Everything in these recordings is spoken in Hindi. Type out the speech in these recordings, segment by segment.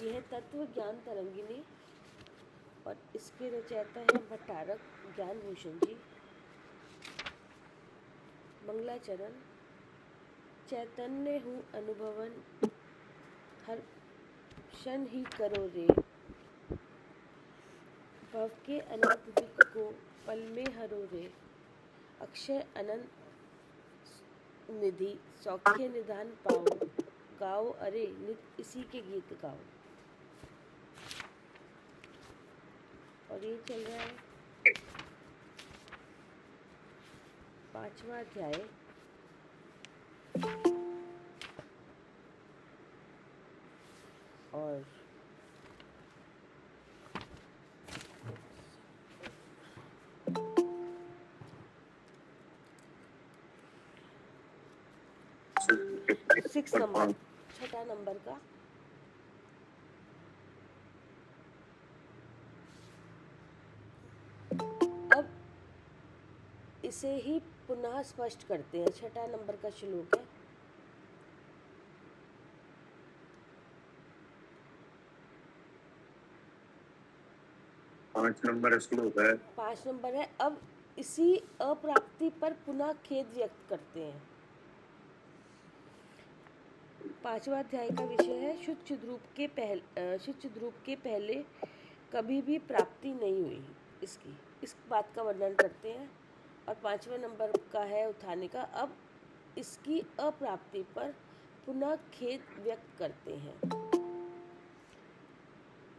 यह तत्व ज्ञान तरंगिनी और इसके रचयिता हैं भट्टारक ज्ञान भूषण जी। मंगलाचरण। चैतन्य हूँ अनुभवन हर क्षण ही करो रे, भव के अनंत दुख को पल में हरो रे, अक्षय अनंत निधि सौख्य निधान पाओ, गाओ अरे नित इसी के गीत गाओ। और ये चल रहा है 5वां अध्याय। और सिक्स नंबर, छठा नंबर का। अब इसे ही पुनः स्पष्ट करते हैं। छठा नंबर का श्लोक है। पांच नंबर है। अब इसी अप्राप्ति पर पुनः खेद व्यक्त करते हैं। 5वां अध्याय का विषय है शुद्ध चिद्रूप के पहले कभी भी प्राप्ति नहीं हुई। इस बात का वर्णन करते हैं। और 5वें नंबर का है उठाने का। अब इसकी अप्राप्ति पर पुनः खेद व्यक्त करते हैं।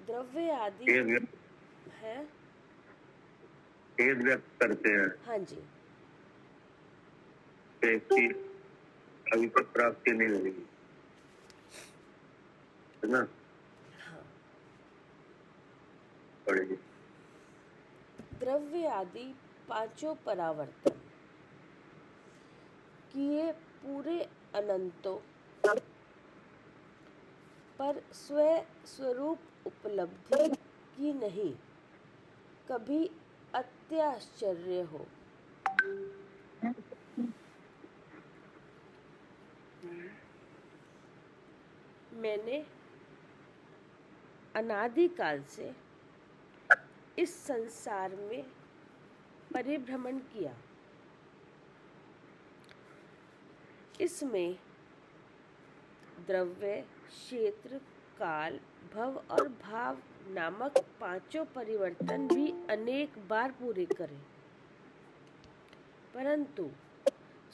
द्रव्य आदि है, खेद व्यक्त करते हैं। हाँ जी। अभी तक प्राप्ति नहीं हुई है ना। हाँ। पढ़िए। द्रव्य आदि पांचों परावर्तन किए पूरे अनंतों पर स्वरूप उपलब्धि की नहीं कभी अत्याश्चर्य हो। मैंने अनादिकाल से इस संसार में परिभ्रमण किया। इसमें द्रव्य, क्षेत्र, काल, भव और भाव नामक पांचों परिवर्तन भी अनेक बार पूरे करे, परंतु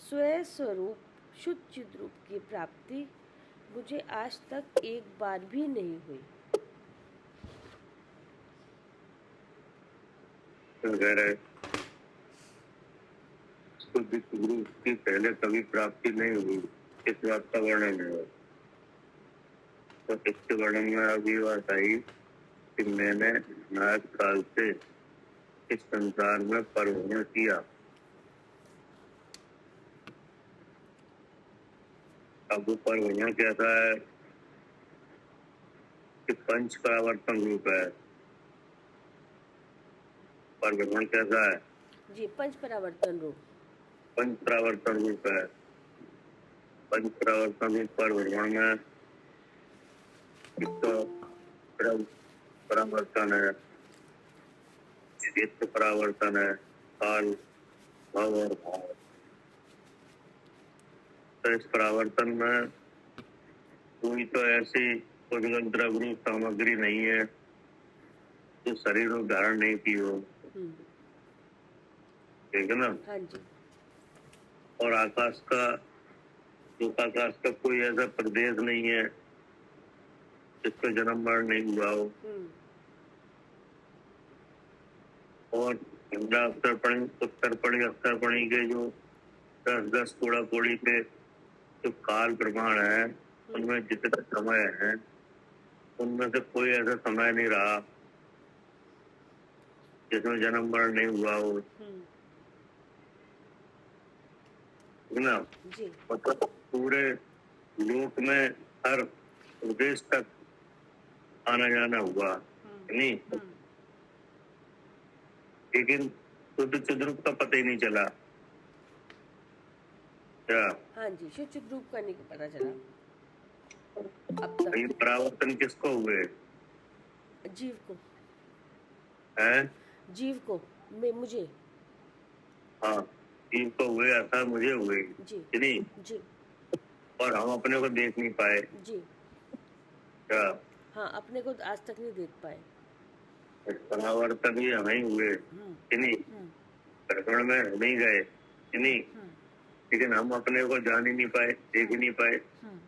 स्वस्वरूप शुद्ध चिद्रूप की प्राप्ति मुझे आज तक एक बार भी नहीं हुई। शुद्ध चिद्रूप की पहले कभी प्राप्ति नहीं हुई, इस बात का वर्णन है। तो इसके वर्णन में अभी बात आई कि मैंने अनाद काल से इस संसार में परिभ्रमण किया। अब वो परिभ्रमण कैसा है कि पंच परावर्तन रूप है। परिभ्रमण कैसा है जी? पंच परावर्तन रूप। पंच परावर्तन रूप है। पंच परावर्तन रूप परिभ्रमण में परावर्तन है, नित्य परावर्तन है, काल, भव और भाव। तो इस परावर्तन में कोई तो ऐसी उद्गत द्रव्य रूप सामग्री नहीं है जो शरीर रूप धारण नहीं की हो, ठीक है ना। हाँ जी। और आकाश का कोई ऐसा प्रदेश नहीं है जिसका जन्म मरण नहीं हुआ हो। और उत्तरपणी अक्षरपणी के जो 10-10 कोड़ा कोड़ी के जो काल प्रमाण है, उनमें जितने समय है उनमें से कोई ऐसा समय नहीं रहा जिसमें जन्म मरण नहीं हुआ हो, ना। मतलब पूरे लोक में हर प्रदेश तक आना जाना हुआ नहीं, लेकिन शुद्ध चिद्रूप का पता ही नहीं चला। क्या? हाँ जी, शुद्ध चिद्रूप का नहीं पता चला अब तक। ये परावर्तन किसको हुए? जीव को, है। जीव को, मैं, मुझे। हाँ, जीव को हुए अर्थात मुझे हुए, जी कि नहीं? जी और हम अपने को देख नहीं पाए जी। क्या? हाँ, अपने को आज तक नहीं देख पाए। परावर्तन भी हम ही हुए, हम्म कि नहीं? हम्म प्रकरण में हम ही गए, कि नहीं? हम्म लेकिन हम अपने को जान ही नहीं पाए, देख ही नहीं पाए। हम्म।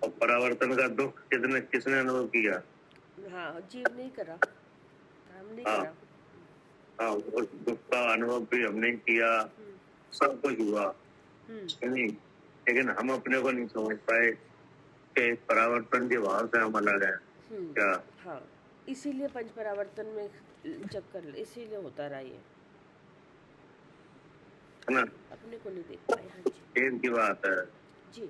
और परावर्तन का दुख किसने अनुभव किया? हाँ, जीव नहीं करा, हम नहीं हाँ करा। हाँ, उस दुख का अनुभव भी हमने किया, हम्म सब कुछ हुआ, हम्म कि नहीं? लेकिन हम अपने को नहीं समझ पाए कि इस परावर्तन के भाव से हम अलग हैं क्या? हाँ, इसीलिए पंच परावर्तन में चक्कर, इसीलिए होता रहा ये, है ना? अपने को नहीं देख पाए। हाँ जी खेद की बात है। जी।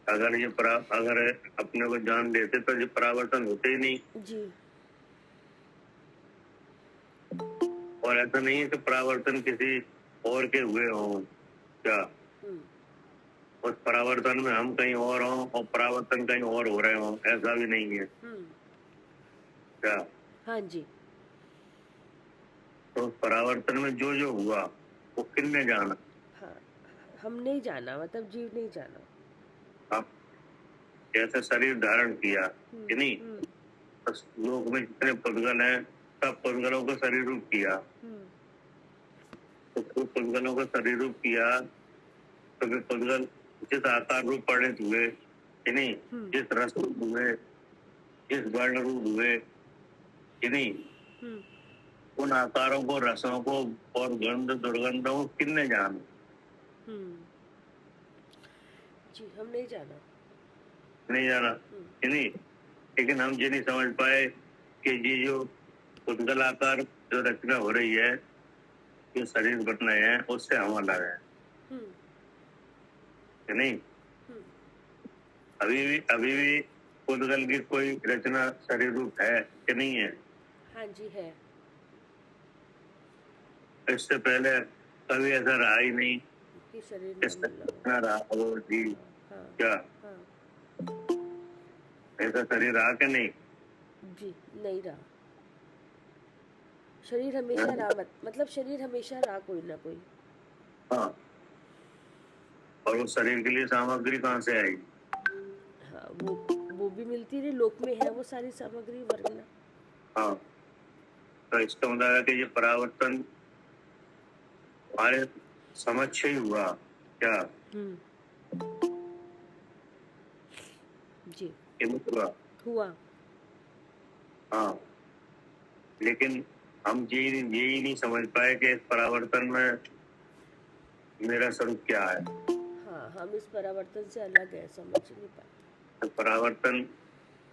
अगर अपने को जान लेते तो ये परावर्तन होते ही नहीं। जी और ऐसा नहीं है कि परावर्तन किसी और के हुए हों क्या? हम्म उस परावर्तन में हम कहीं और हों और परावर्तन कहीं और हो रहे हों, ऐसा भी नहीं है हम्म। क्या? हाँ जी। तो उस परावर्तन में जो जो हुआ वो किसने जाना? हाँ, हम नहीं जाना, मतलब जीव नहीं जाना। आप जैसे शरीर धारण किया, कि नहीं? हम्म तो लोक में जितने पुद्गल हैं सब पुद्गलों को शरीर रूप किया। हम्म तो उस पुद्गलों को शरीर रूप किया तो वे पुद्गल जिस आकार रूप परिणित हुए, कि नहीं? जिस रस रूप हुए, जिस वर्ण रूप हुए, कि नहीं? हम्म उन आकारों को, रसों को और गंध दुर्गंधों को किसने जाना? हम्म। जी, हम नहीं जाना। नहीं जाना, कि नहीं? लेकिन हम ये नहीं समझ पाए कि ये जो पुद्गल आकार जो रचना हो रही है, जो शरीर बन रहे हैं, उससे हम अलग है, हम्म कि नहीं? हम्म। अभी भी पुद्गल की कोई रचना शरीर रूप है कि नहीं है? हाँ जी, है। इससे पहले कभी ऐसा रहा ही नहीं। कि शरीर इस न मिला हो। तरह रहा वो जी हाँ क्या? हाँ। ऐसा शरीर रहा कि नहीं? जी, नहीं रहा। शरीर हमेशा रहा, मतलब शरीर हमेशा रहा कोई ना कोई। हाँ, और उस शरीर के लिए सामग्री कहाँ से आई? हाँ, वो भी मिलती रही, लोक में है वो सारी सामग्री, वरना। हाँ, तो इसका मतलब है कि ये परावर्तन हमारे समझ से ही हुआ क्या? जी, ये मत हुआ। हुआ। हाँ, लेकिन हम यही नहीं समझ पाए कि इस परावर्तन में मेरा स्वरूप क्या है। हाँ, हम इस परावर्तन से अलग है, समझ नहीं पाते। तो परावर्तन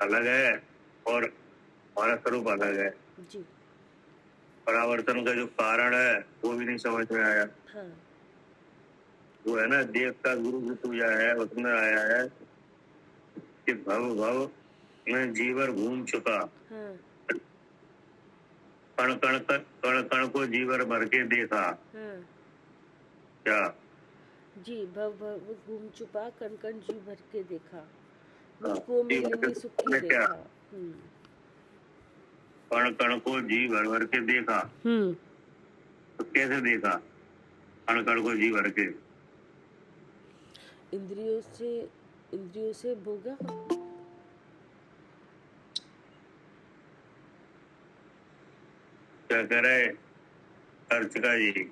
अलग है और हमारा स्वरूप अलग है। जी। परावर्तन का जो कारण है वो भी नहीं समझ में आया। हाँ वो है ना, देवता गुरु की पूजा है, उसमें आया है कि भव भव में जीवर घूम चुका, हाँ कण कण को जीवर भर के देखा हाँ। क्या? जी, भव भव घूम चुपा, कण कण जी भर के देखा, हाँ, मुझको जीवर मिलनी के सुखी ने क्या? देखा। कण कण को जी भर भर के देखा। तो कैसे देखा कण कण को जी भर के? इंद्रियों से, इंद्रियों से भोगा। क्या कह रहे अर्चका जी?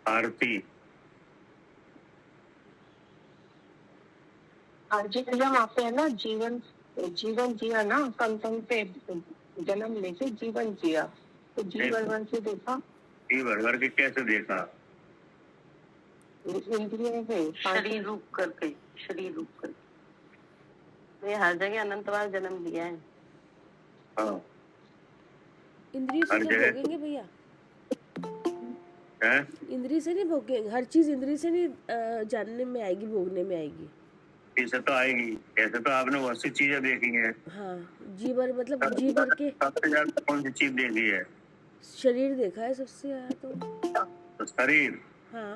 आरती जी भैया, वहाँ पे है ना, जीवन जीवन जिया ना, कम पे जन्म लेके जीवन जिया, तो जीवन से देखा। जी भर भर के कैसे देखा? इंद्रियों से शरीर रूप करके, शरीर रूप करके ये हर जगह अनंत बार जन्म लिया है। हाँ, इंद्रियों से हर क्या जगह भोगेंगे भैया? है। इंद्रिय से नहीं भोगेंगे, हर चीज इंद्रिय से नहीं जानने में आएगी, भोगने में आएगी। इसे तो आएगी, ऐसे तो आपने बहुत सी चीजें देखी हैं। हाँ, जी भर मतलब जी भर के सबसे ज्यादा कौन सी चीज देखी है? शरीर देखा है सबसे ज्यादा तो। तो शरीर हाँ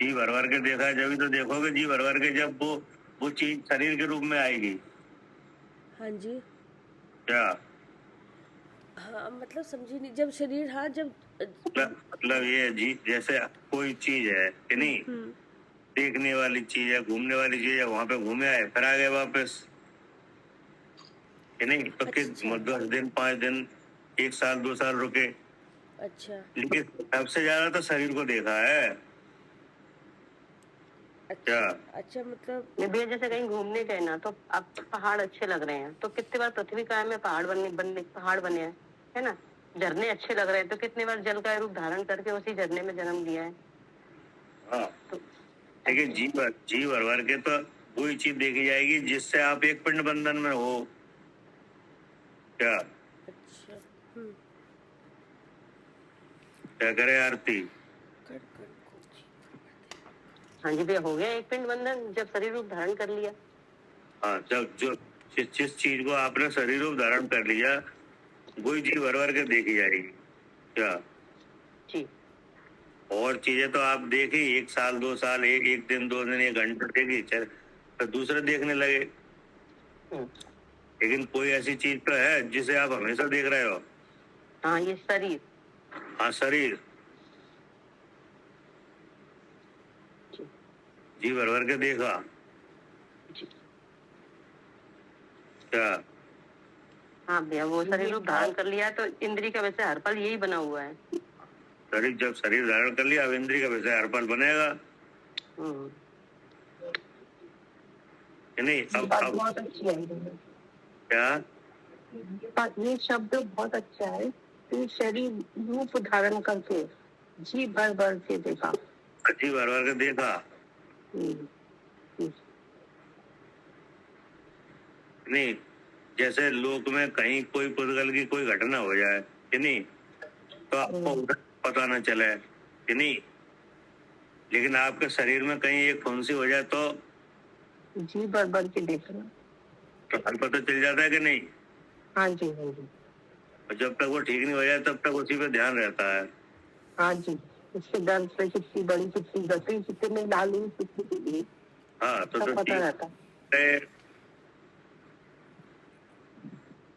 जी भर भर के देखा है, जब तो देखोगे जी भर भर के, जब वो चीज शरीर के रूप में आएगी। हाँ जी। क्या हाँ मतलब समझी नहीं, जब शरीर, हाँ जब मतलब ये जी, जैसे कोई चीज है कि नहीं, देखने वाली चीज है, घूमने वाली चीज है, वहां पे घूमे आए फिर आ गए वापस, कि नहीं? तो कि अच्छा 10 दिन 5 दिन 1 साल 2 साल रुके, अच्छा लेकिन सबसे ज्यादा तो शरीर को देखा है। क्या अच्छा अच्छा मतलब ये भैया जैसे कहीं घूमने गए ना, तो आप पहाड़ अच्छे लग रहे हैं, तो कितने बार पृथ्वी का में पहाड़ बने हैं, है ना? झरने अच्छे लग रहे हैं, तो कितने बार जल का रूप धारण करके उसी झरने में जन्म लिया है। हाँ, तो लेकिन जी भर भर के तो वही चीज देखी जाएगी जिससे आप एक पिंड बंधन में हो। क्या अच्छा क्या करे आरती? कण कण को जी। हाँ जी भैया, हो गया एक पिंड बंधन जब शरीर रूप धारण कर लिया। हाँ, जब जो जिस चीज को आपने शरीर रूप धारण कर लिया, वही जी भर भर के देखी जाएगी। क्या जी और चीजें तो आप देखे 1 साल 2 साल, एक दिन 2 दिन 1 घंटा देखी, चल तो दूसरे देखने लगे। हम्म, लेकिन कोई ऐसी चीज तो है जिसे आप हमेशा देख रहे हो। हाँ ये शरीर। हाँ, शरीर जी जी भर भर के देखा। जी क्या हाँ भैया, वो शरीर रूप धारण कर लिया, तो इंद्री का वैसे हर पल यही बना हुआ है। शरीर जब शरीर धारण कर लिया, अब इंद्रिय का विषय हर पल बनेगा, हम्म, कि नहीं? ये अब बात बहुत अच्छी है। क्या ये शब्द बहुत अच्छा है कि शरीर रूप धारण करके जी भर भर के देखा। जी भर भर के देखा, हम्म, हम्म, नहीं? जैसे लोक में कहीं कोई पुद्गल की कोई घटना हो जाए, कि नहीं, तो आपको उधर पता न चले, कि नहीं? लेकिन आपके शरीर में कहीं एक फुंसी हो जाए तो जी भर भर के देखना। हर पता चल जाता है, कि नहीं? हाँ जी हाँ जी और जब तक वो ठीक नहीं हो जाए तब तक उसी पे ध्यान रहता है। हाँ जी। इसके दर्द से कितनी बड़ी कितनी गति कितनी लालू कितनी पीली, हाँ, तो सब पता ठीक रहता है। है,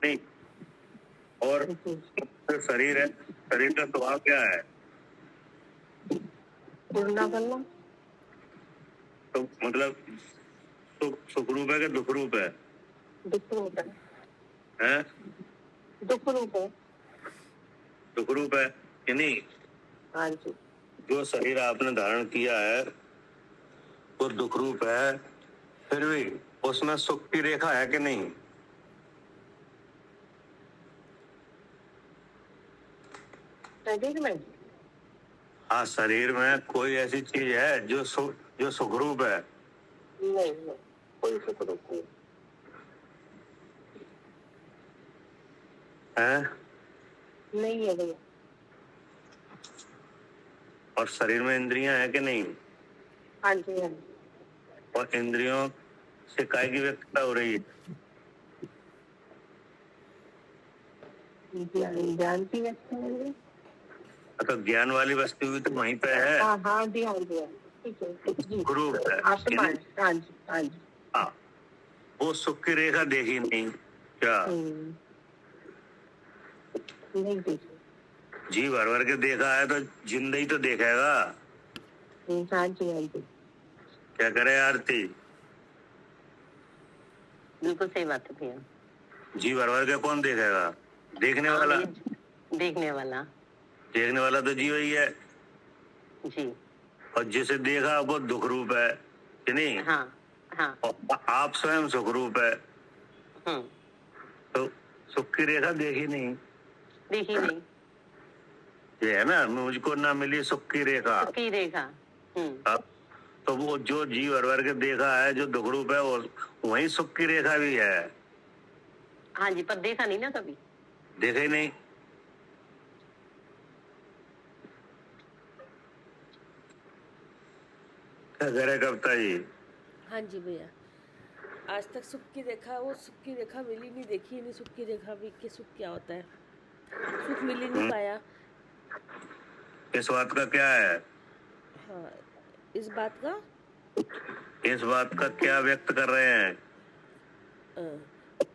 नहीं? और जो शरीर है, शरीर का स्वभाव क्या है? पूर्णा करना। तो मतलब सुख रूप है कि दुख रूप है? दुख रूप है। हैं? दुख रूप है। दुख रूप है, कि नहीं? हाँ जी। जो शरीर आपने धारण किया है वो दुख रूप है, फिर भी उसमें सुख की रेखा है कि नहीं? शरीर में हाँ, शरीर में कोई ऐसी चीज है जो सुख रूप है? नहीं नहीं, कोई सुख रूप नहीं। हैं? नहीं है भैया। और शरीर में इंद्रियां है कि नहीं? हाँ जी हाँ जी। और इंद्रियों से काय की व्यक्तता हो रही है? ज्ञान की व्यक्ति है। तो ज्ञान वाली वस्तु भी तो वहीं पे है, हाँ हाँ जी हाँ जी हाँ जी। ठीक है जी। सुख रूप है, कि आत्मा नहीं? है। हाँ जी हाँ जी। हाँ, वो सुख की रेखा देखी नहीं। क्या नहीं देखी। जी भर भर के देखा है तो जिंदगी तो देखेगा। हाँ जी हाँ जी। क्या करे आरती? बिल्कुल सही बात है भैया। जी भर भर के कौन देखेगा? देखने हाँ वाला। ये देखने वाला। देखने वाला तो जीव ही है, जी और जिसे देखा वो दुख रूप है, कि नहीं? हाँ हाँ। और आप स्वयं सुख रूप है, हम्म, तो सुख की रेखा देखी नहीं। देखी नहीं। ये है ना, मुझको ना मिली सुख की रेखा। सुखी रेखा। अब तो वो जो जीव भर भर के देखा है जो दुख रूप है, वो वही सुख की रेखा भी है। हाँ जी, पर देखा नहीं ना कभी। देखे ही नहीं। क्या करे कविता जी? हाँ जी भैया, आज तक सुख की रेखा, वो सुख की रेखा मिली नहीं, देखी ही नहीं सुख की रेखा भी कि सुख क्या होता है, सुख मिल ही नहीं पाया। इस बात का क्या है? हाँ, इस बात का इस बात का क्या व्यक्त कर रहे हैं?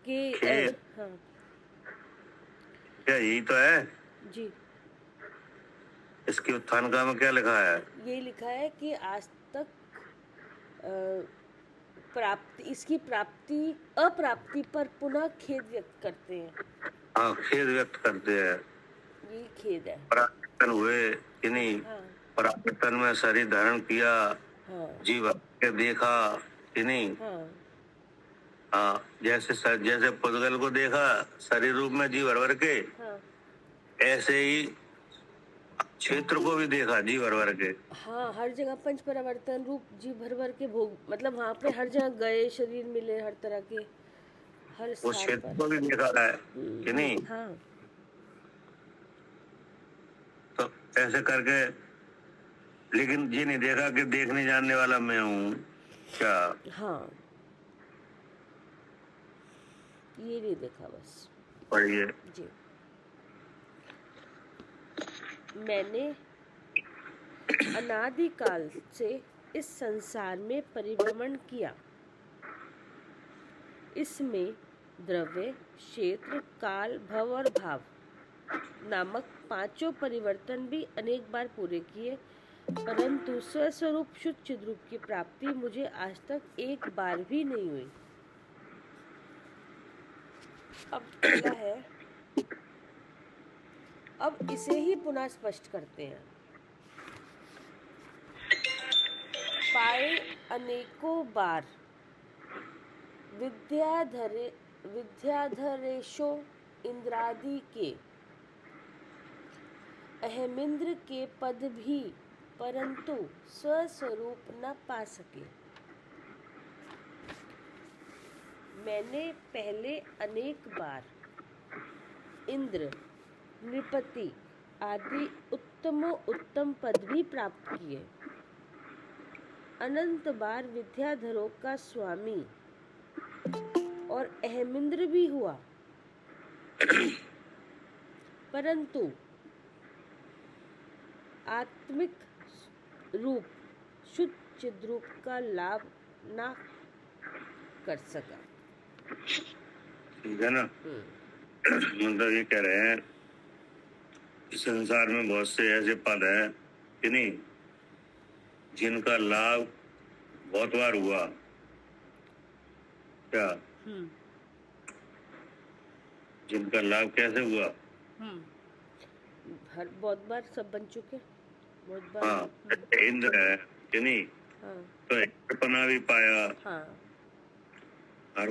कि खेद। हाँ क्या यही तो है? जी, इसकी उत्थान का में क्या लिखा है? ये लिखा है कि आज तक प्राप्ति, इसकी प्राप्ति, अप्राप्ति पर पुनः खेद व्यक्त करते हैं। हाँ, खेद व्यक्त करते हैं। ये खेद है। परावर्तन हुए कि नहीं? हाँ परावर्तन में शरीर धारण किया, हाँ जीव के देखा कि नहीं? हाँ हाँ, जैसे पुद्गल को देखा शरीर रूप में जीव भर के, हाँ ऐसे ही क्षेत्र को भी देखा जीव भर के। हाँ, हर जगह पंच परावर्तन रूप जी भर भर के भोग, मतलब वहाँ पे हर जगह गए, शरीर मिले हर तरह के, हर उस स्थान क्षेत्र पर। को भी देखा है कि नहीं? हाँ तो ऐसे करके, लेकिन ये नहीं देखा कि देखने जानने वाला मैं हूँ क्या? हाँ, ये नहीं देखा बस। पढ़िए। जी, मैंने अनादिकाल से इस संसार में परिभ्रमण किया। इसमें द्रव्य, क्षेत्र, काल, भव और भाव नामक पांचों परिवर्तन भी अनेक बार पूरे किए, परंतु स्वस्वरूप शुद्ध चिद्रूप की प्राप्ति मुझे आज तक एक बार भी नहीं हुई। अब अगला है, अब इसे ही पुनः स्पष्ट करते हैं। पाए अनेकों बार विद्याधरेशो इंद्रादि के अहमिंद्र के पद भी, परंतु स्वस्वरूप न पा सके। मैंने पहले अनेक बार इंद्र, नृपति आदि उत्तम पद भी प्राप्त किए, अनंत बार विद्याधरों का स्वामी और अहमिंद्र भी हुआ, परंतु आत्मिक रूप शुद्ध चिद्रूप का लाभ ना कर सका। ठीक है ना? मतलब ये कह रहे हैं कि संसार में बहुत से ऐसे पद हैं कि नहीं, जिनका लाभ बहुत बार हुआ क्या? जिनका लाभ कैसे हुआ? हर बहुत बार सब बन चुके, बहुत बार। हाँ, इंद्र है कि नहीं? हाँ तो इंद्रपना भी पाया। हाँ हर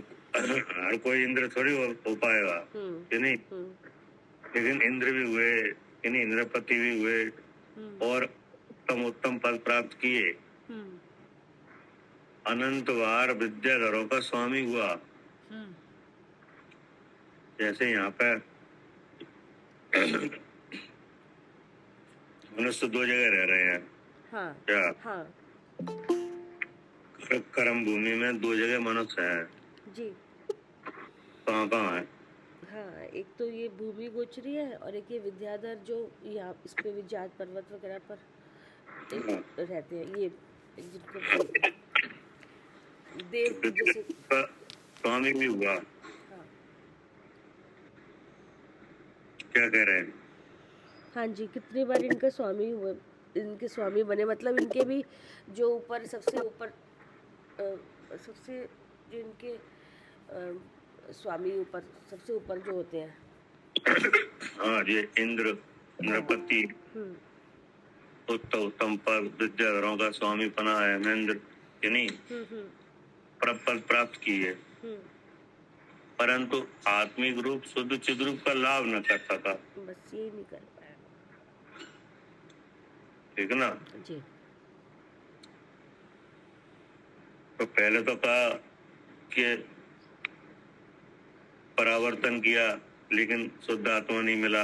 कोई इंद्र थोड़ी हो पाएगा कि नहीं? लेकिन इंद्र भी हुए कि नहीं, इंद्रपति भी हुए और उत्तम पद प्राप्त किए, अनंत बार विद्याधरों का स्वामी हुआ। जैसे यहाँ पे मनुष्य दो जगह रह रहे हैं। हाँ क्या? हाँ कर्म भूमि में दो जगह मनुष्य हैं। जी, कहाँ है? हाँ, एक तो ये भूमि गोचरी है और एक ये विद्याधर जो यहाँ इस पे विजात पर्वत वगैरह पर रहते हैं, ये जिनको देव जैसे। स्वामी भी हुआ। हाँ क्या कह रहे हैं? हाँ जी, कितनी बार इनके स्वामी हुए, इनके स्वामी बने, मतलब इनके भी जो ऊपर सबसे ऊपर सबसे जो इनके स्वामी ऊपर सबसे ऊपर जो होते हैं। हाँ, ये इंद्र, नृपति, उत्तम पद, विद्याधरों का स्वामी पना है, महेंद्र कि नहीं, पद प्राप्त की है, परंतु आत्मिक रूप शुद्ध चिद्रूप का लाभ न कर सका। बस ये नहीं कर पाया। ठीक है ना? जी, तो पहले तो कहा कि परावर्तन किया लेकिन शुद्ध आत्मा नहीं मिला।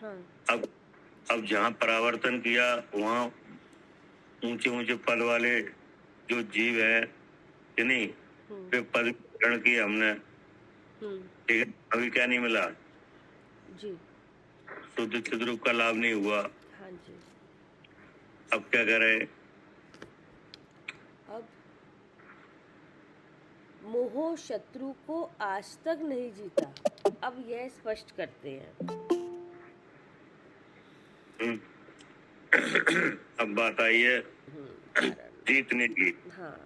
हाँ अब जहाँ परावर्तन किया वहाँ ऊंचे ऊंचे पद वाले जो जीव है कि नहीं, वे पद रण की हमने, हम्म, ठीक है, अभी क्या नहीं मिला, जी, शुद्ध चिद्रूप का लाभ नहीं हुआ। हाँ जी। अब क्या करें? अब मोह शत्रु को आज तक नहीं जीता, अब यह स्पष्ट करते हैं। हम्म, अब बात आई है कारण, जीतने की। हाँ।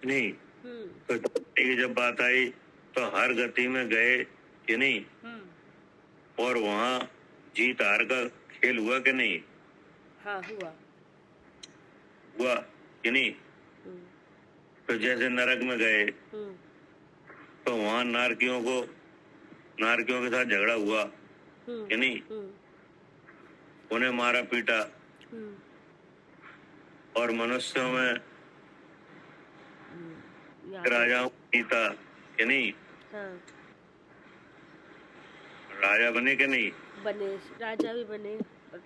नहीं, हम्म, तो जीतने की जब बात आई तो हर गति में गए कि नहीं, हम्म, और वहाँ जीत हार का खेल हुआ कि नहीं हाँ हुआ। हुआ कि नहीं? हम्म, तो जैसे नरक में गए हम्म, तो वहाँ नारकियों के साथ झगड़ा हुआ कि नहीं, हम्म, उन्हें मारा पीटा, हम्म, और मनुष्यों में यहाँ पे, राजाओं को जीता कि नहीं, हाँ, राजा बने कि नहीं? बने, राजा भी बने और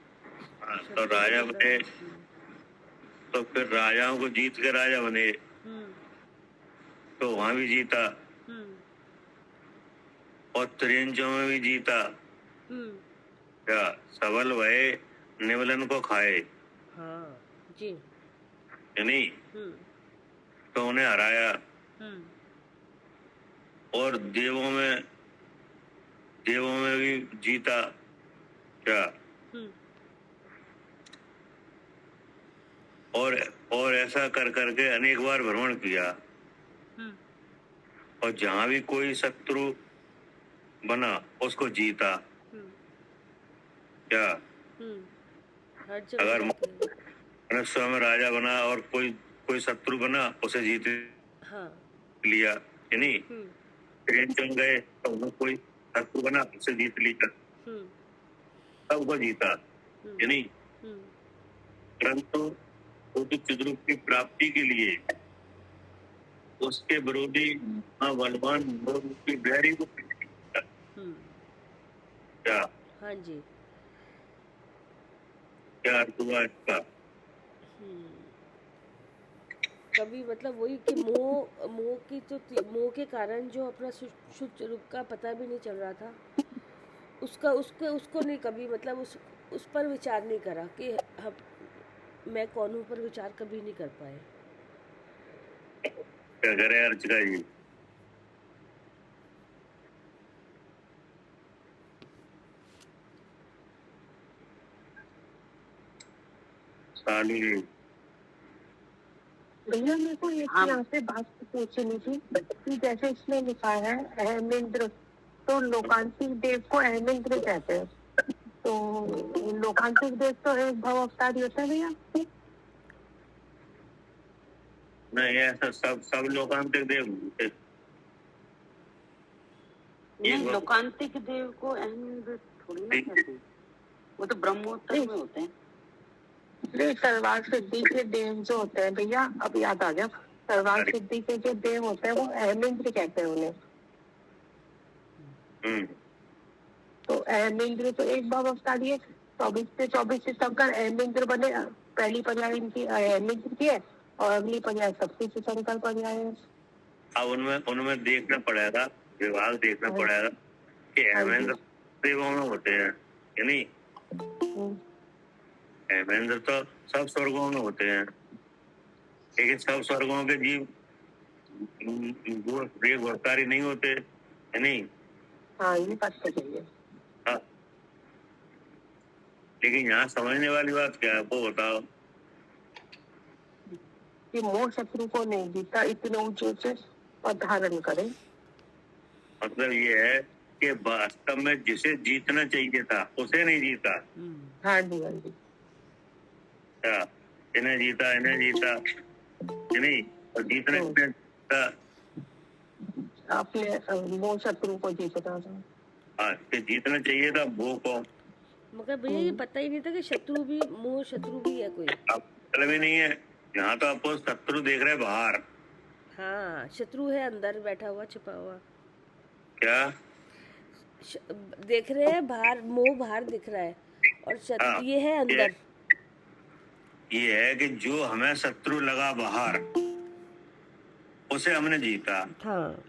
हाँ, तो शत्रु भी राजा बना। बने, तो फिर राजाओं को जीत के राजा बने, हम्म, तो वहां भी जीता, हम्म, और त्रियंचों में भी जीता। हम्म, क्या सबल भय निवलन को खाए हाँ जी। कि नहीं, हम्म, तो उन्हें हराया, हम्म, और देवों में भी जीता। क्या हम्म, और ऐसा कर करके अनेक बार भ्रमण किया, हम्म, और जहां भी कोई शत्रु बना उसको जीता। हम्म, क्या हम्म, हर जगह अगर जाके, मनुष्य में राजा बना और कोई शत्रु बना उसे जीत हाँ, लिया कि नहीं, हम्म, ट्रेन चल गए तो उन्हें कोई शत्रु बना उसे जीत लिया, हम्म, सबको जीता कि नहीं। हम्म, परंतु बुद्ध चिद्रूप की प्राप्ति के लिए उसके विरोधी बलवान की बैरी को हम्म, क्या हाँ जी। क्या अर्थ हुआ इसका? हम्म, कभी मतलब वही कि मोह के कारण जो अपना शुद्ध रूप का पता भी नहीं चल रहा था, उसका उसको उसको नहीं कभी मतलब उस पर विचार नहीं करा कि हम मैं कौन हूँ, पर विचार कभी नहीं कर पाए। क्या करे अर्चना जी? साली जी, भैया मेरे को एक हाँ। यहाँ से बात पूछनी थी कि जैसे इसमें लिखा है अहमेंद्र, तो लोकांतिक देव को अहमेंद्र कहते हैं, तो लोकांतिक देव तो एक भव अवतारी होता है भैया। नहीं ऐसा सब लोकांतिक देव होते। नहीं, लोकांतिक देव को अहमेंद्र थोड़ी ना कहते हैं, वो तो ब्रह्मोत्तर में होते हैं। तलवार सिद्धि के देव जो होते हैं भैया, अब याद आ गया, तलवार सिद्धि के जो देव होते हैं वो अहमेंद्र कहते हैं उन्हें। तो अहमेंद्र तो एक भव अवतारी है, 24 तीर्थंकर अहमेंद्र बने। पहली पर्याय इनकी अहमेंद्र की है और अगली पर्याय शक्ति तीर्थंकर पर्याय है। अब उनमें देखना पड़ेगा, विभाग देखना पड़ेगा कि अहमेंद्र देवों में होते हैं कि नहीं। अहमेंद्र तो सब स्वर्गों में होते हैं, लेकिन सब स्वर्गों के जीव गुणकारी नहीं होते है नहीं। हाँ, ये बात तो सही है। हाँ, लेकिन यहाँ समझने वाली बात क्या है वो बताओ। कि मोह शत्रु को नहीं जीता, इतने ऊंचे ऊंचे और धारण करे। मतलब ये है कि वास्तव में जिसे जीतना चाहिए था उसे नहीं जीता। हाँ जी, हाँ जी। क्या इन्हें जीता है नहीं, और जीतने जीता। आपने मोह शत्रु को जीतना था। हाँ, जीतना चाहिए था वो को। मगर भैया ये पता ही नहीं था कि शत्रु भी है कोई। अब मतलब ही नहीं है, यहाँ तो आपको शत्रु देख रहे बाहर। हाँ, शत्रु है अंदर बैठा हुआ छिपा हुआ। क्या देख रहे हैं बाहर, मोह बाहर दिख रहा है और हाँ, ये है अंदर। ये है कि जो हमें शत्रु लगा बाहर उसे हमने जीता। हाँ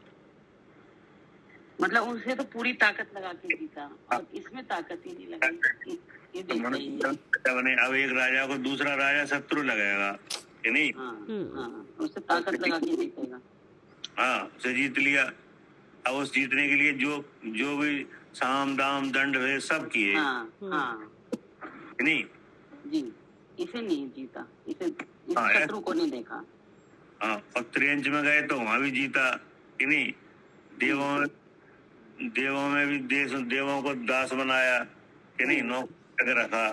मतलब उसे तो पूरी ताकत लगा के जीता और इसमें ताकत ही नहीं लगाई। ये तो देख रही है। बने अब एक राजा को दूसरा राजा शत्रु लगेगा कि नहीं? हाँ, उसे ताकत लगा के जीतेगा। हाँ, उसे जीत लिया। अब उस जीतने के लिए जो जो भी साम दाम दंड भेद सब किए हाँ कि नहीं? जी, इसे नहीं जीता, इसे इस हाँ, शत्रु को नहीं देखा। हाँ, और त्रियंच में गए तो वहां भी जीता कि नहीं? देवों में भी देवों को दास बनाया कि नहीं? नौकर रखा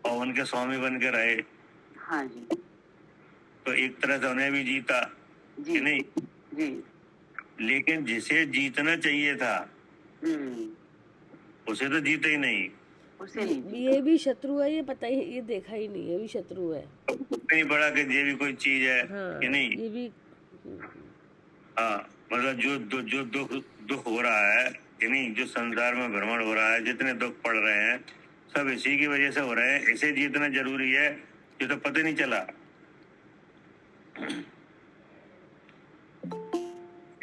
और उनके स्वामी बन के रहे। हाँ जी तो एक तरह से उन्हें भी जीता कि नहीं? जी। लेकिन जिसे जीतना चाहिए था उसे तो जीता ही नहीं। उसे नहीं ये भी शत्रु है, ये पता ही, ये देखा ही नहीं, ये भी शत्रु है। नहीं पड़ा कि ये भी कोई चीज है हाँ कि नहीं? ये भी हाँ, मतलब जो दुख हो रहा है कि नहीं, जो संसार में भ्रमण हो रहा है, जितने दुख पड़ रहे हैं सब इसी की वजह से हो रहे हैं। इसे जीतना जरूरी है, ये तो पता नहीं चला।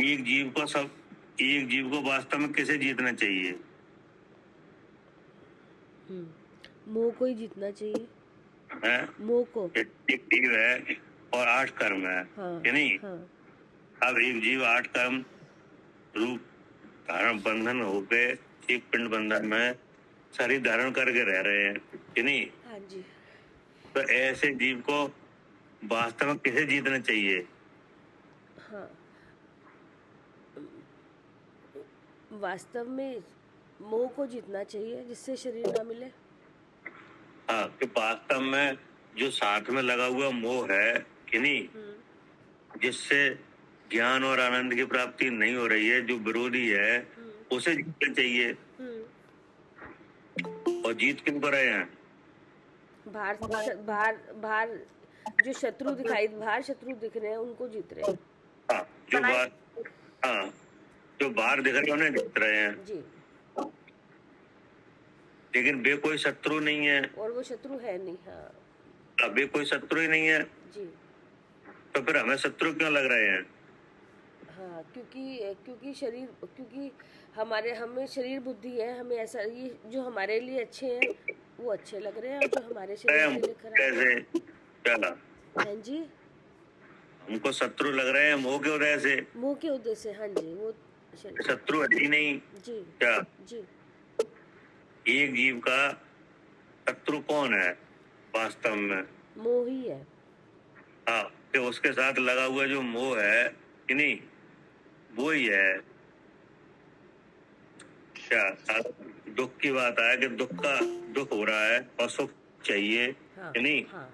एक जीव को वास्तव में किसे जीतना चाहिए? मोह को ही जीतना चाहिए, है? मोह को। एक जीव है और 8 कर्म है हाँ कि नहीं? हाँ अब एक जीव 8 कर्म रूप धारण बंधन होके एक पिंड बंधन में शरीर धारण करके रह रहे हैं कि नहीं? हाँ जी। तो ऐसे जीव को वास्तव में किसे जीतना चाहिए? हाँ, वास्तव में मोह को जीतना चाहिए, जिससे शरीर ना मिले। हाँ, कि वास्तव में जो साथ में लगा हुआ मोह है कि नहीं, जिससे ज्ञान और आनंद की प्राप्ति नहीं हो रही है, जो विरोधी है उसे जीतना चाहिए। और जीत किन पर रहे हैं? बाहर जो शत्रु बाहर शत्रु दिख रहे हैं उनको जीत रहे हैं। हाँ, जो बाहर दिख रहे हैं उन्हें जीत रहे हैं जी। लेकिन वे कोई शत्रु नहीं है। और वो शत्रु है नहीं। हाँ, अब वे कोई शत्रु ही नहीं है जी। तो फिर हमें शत्रु क्यों लग रहे हैं? हाँ, क्योंकि हमें शरीर बुद्धि है, हमें ऐसा, ये जो हमारे लिए अच्छे हैं वो अच्छे लग रहे हैं और जो हमारे शरीर के लिए खराब कैसे क्या है जी, हमको शत्रु लग रहे हैं मोह के वजह से? मुंह के उद्देश्य से। हाँ जी, वो शत्रु है ही नहीं जी क्या? जी। एक जीव का शत्रु कौन है वास्तव में? मोह ही है। हाँ, कि उसके साथ लगा हुआ जो मोह है कि नहीं, वो ही है। क्या दुख की बात है कि दुख हो रहा है और सुख चाहिए हाँ, कि नहीं? हाँ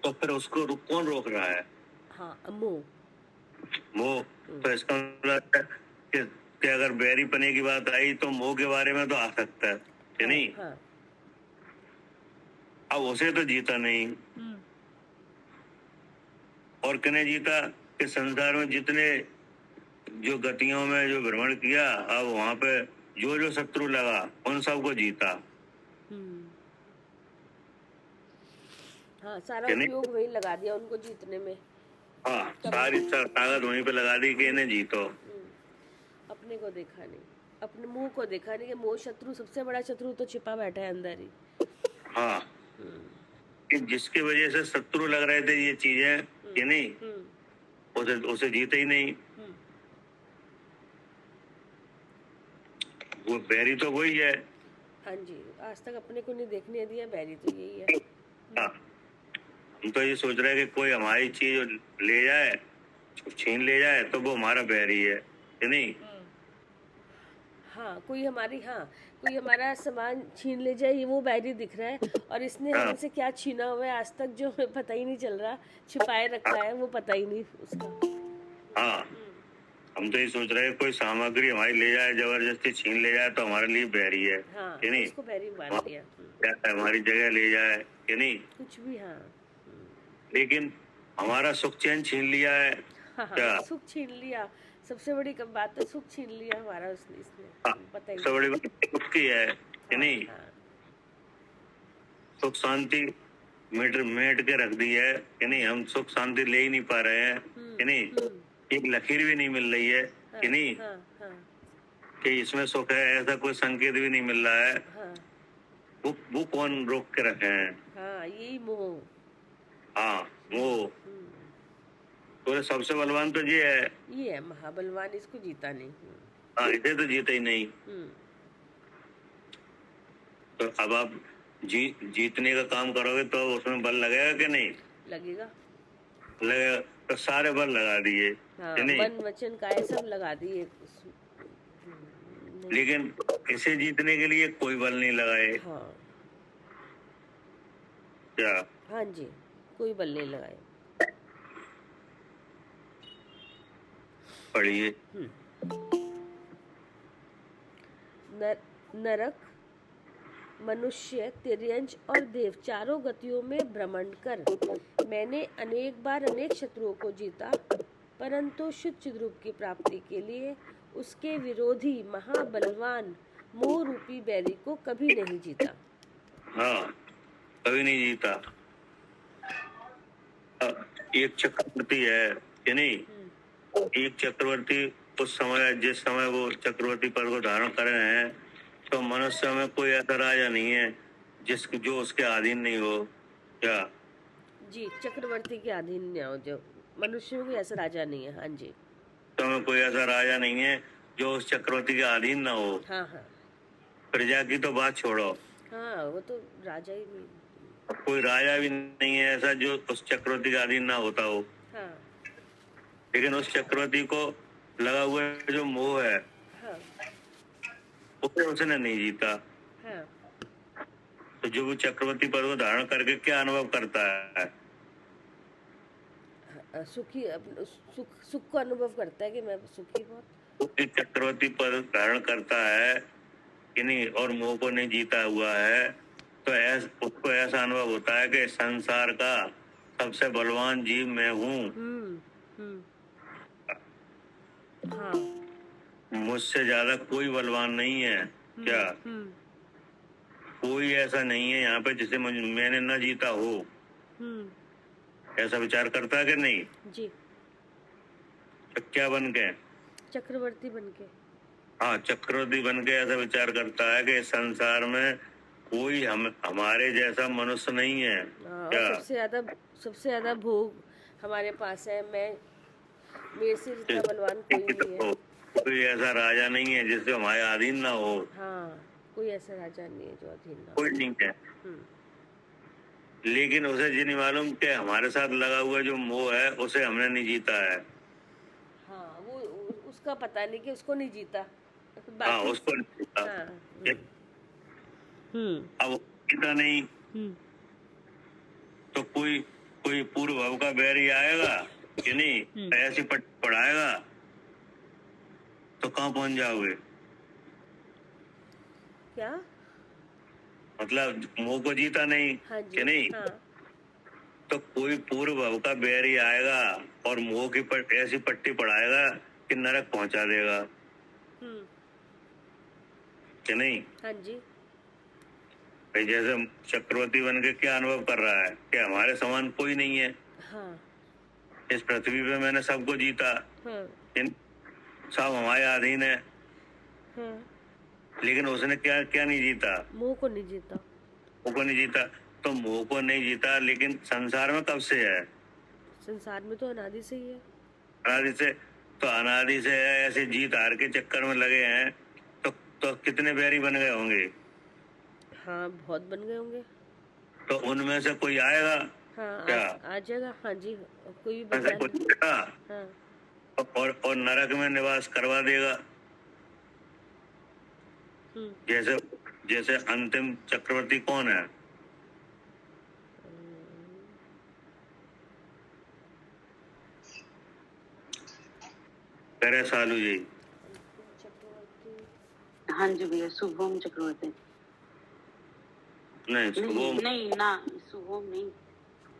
तो फिर उसको कौन रोक रहा है? हाँ, मोह। तो इसका मतलब है कि अगर बैरी पने की बात आई तो मोह के बारे में तो आ सकता है कि नहीं? हाँ। अब उसे तो जीता नहीं। और किने जीता कि संसार में जितने जो गतियों में जो भ्रमण किया, अब वहां पे जो शत्रु लगा उन सबको जीता। हाँ, सारा उपयोग वही लगा दिया उनको जीतने में। हाँ, सारी ताकत वहीं पे लगा दी कि इन्हें जीतो। अपने को देखा नहीं, अपने मुंह को देखा नहीं कि मोह शत्रु, सबसे बड़ा शत्रु तो छिपा बैठा है अंदर ही। हाँ, कि जिसकी वजह से शत्रु लग रहे थे ये चीजें कि नहीं, उसे जीते ही नहीं। वो बैरी तो वही है। हाँ जी, आज तक अपने को नहीं देखने दिया, बैरी तो यही है। हाँ, हम तो ये सोच रहे हैं कि कोई हमारी चीज ले जाए, छीन ले जाए तो वो हमारा बैरी है कि नहीं? हाँ, कोई हमारा सामान छीन ले जाए, ये वो बैरी दिख रहा है। और इसने हमसे क्या छीना हुआ है आज तक जो हमें पता ही नहीं चल रहा, छिपाए रखा है, वो पता ही नहीं उसका। हाँ, हम तो ये सोच रहे हैं कोई सामग्री हमारी ले जाए, जबरदस्ती छीन ले जाए तो हमारे लिए बैरी है कि नहीं? उसको बैरी मान दिया। हमारी जगह ले जाए कि नहीं? कुछ भी। हाँ, लेकिन हमारा सुख चैन छीन लिया है। हाँ, सुख छीन लिया। सबसे बड़ी बात तो सुख छीन लिया हमारा इसने। पता ही सबसे बड़ी बात सुख की है कि नहीं? सुख शांति मेट के रख दी है कि नहीं, हम सुख शांति ले ही नहीं पा रहे हैं कि नहीं, एक लकीर भी नहीं मिल रही है कि नहीं, हाँ हाँ कि इसमें सुख है ऐसा कोई संकेत भी नहीं मिल रहा है। हाँ वो कौन रोक के रखे हैं? हाँ, यही मोह। हाँ, वो तो सबसे बलवान तो ये है। ये है महाबलवान, इसको जीता नहीं। हाँ, इसे तो जीते ही नहीं। तो अब आप जीतने का काम करोगे तो उसमें बल लगेगा कि नहीं? लगेगा। लगेगा। तो सारे बल लगा दिए हाँ, कि नहीं? मन वचन काया सब लगा दिए। लेकिन इसे जीतने के लिए कोई बल नहीं लगाए। हाँ क्या? हाँ जी, कोई बल नहीं लगाए। पढ़िए। नरक, मनुष्य, तिर्यंच और देव चारों गतियों में भ्रमण कर मैंने अनेक बार अनेक शत्रुओं को जीता, परंतु शुद्ध चिद्रूप की प्राप्ति के लिए उसके विरोधी महाबलवान मोह रूपी बैरी को कभी नहीं जीता। हाँ, कभी नहीं जीता। एक चक्रवर्ती है कि नहीं, एक चक्रवर्ती उस समय, जिस समय वो चक्रवर्ती पद को धारण कर रहे हैं, तो मनुष्य में कोई ऐसा राजा नहीं है जो उसके अधीन नहीं हो। क्या? जी, चक्रवर्ती के अधीन नहीं हो, जो मनुष्यों के ऐसा राजा नहीं है। हाँ जी, तो में कोई ऐसा राजा नहीं है जो उस चक्रवर्ती के अधीन ना हो। हाँ हाँ प्रजा की तो बात छोड़ो, हाँ, वो तो राजा ही नहीं। कोई राजा भी नहीं है ऐसा जो उस चक्रवर्ती के अधीन ना होता हो। हाँ लेकिन उस चक्रवर्ती को लगा हुआ जो मोह है, हाँ उसे उसने नहीं जीता। हाँ, तो जो वो चक्रवर्ती पद को धारण करके क्या अनुभव करता है? सुखी, सुख को अनुभव करता है कि मैं सुखी बहुत। चक्रवर्ती पद धारण करता है कि नहीं और मोह को नहीं जीता हुआ है, तो उसको ऐसा अनुभव होता है कि संसार का सबसे बलवान जीव मैं हूँ। हाँ, मुझसे ज्यादा कोई बलवान नहीं है। क्या? कोई ऐसा नहीं है यहाँ पे जिसे मैंने न जीता हो। ऐसा विचार करता है कि नहीं? जी, तो क्या बन के? चक्रवर्ती बन के। हाँ, चक्रवर्ती बन के ऐसा विचार करता है कि संसार में कोई हमारे जैसा मनुष्य नहीं है। क्या? और सबसे ज्यादा भोग हमारे पास है। मेरे से जितना बलवान कोई नहीं है। कोई ऐसा राजा नहीं है जिससे हमारे अधीन ना हो। हाँ, कोई ऐसा राजा नहीं है जो अधीन ना हो। कोई नहीं है। लेकिन उसे ये नहीं मालूम कि हमारे साथ लगा हुआ जो मोह है उसे हमने नहीं जीता है। हाँ, वो उसका पता नहीं कि उसको नहीं जीता। हाँ, उसको नहीं जीता। हाँ, अब जीता नहीं तो कोई पूर्व भाव का बैरी आएगा कि नहीं, ऐसी पढ़ाएगा तो कहाँ पहुंच जाओगे? क्या मतलब मोह को जीता नहीं। हाँ जी, कि नहीं? हाँ, तो कोई पूर्व भाव का बैरी आएगा और मोह की ऐसी पट्टी पढ़ाएगा कि नरक पहुंचा देगा। कि नहीं? हाँ जी, भाई जैसे चक्रवर्ती बन के क्या अनुभव कर रहा है कि हमारे समान कोई नहीं है। हाँ, इस पृथ्वी पे मैंने सबको जीता, हाँ, सब हमारे अधीन है। हाँ, लेकिन उसने क्या क्या नहीं जीता? मोह को नहीं जीता। मोह को नहीं जीता। तो मोह को नहीं जीता, लेकिन संसार में कब से है? संसार में तो अनादि से ही है। अनादि से। तो अनादि से है, ऐसे जीत हार के चक्कर में लगे हैं तो कितने बैरी बन गए होंगे? हाँ, बहुत बन गए होंगे। तो उनमें से कोई आएगा? हाँ, क्या? आ जाएगा। हाँ जी, कोई भी ऐसा कोई आएगा हाँ, और नरक में निवास करवा देगा। जैसे अंतिम चक्रवर्ती कौन है? करे सालू जी। हाँ जी भैया, शुभम चक्रवर्ती। नहीं, शुभम नहीं ना, शुभम नहीं,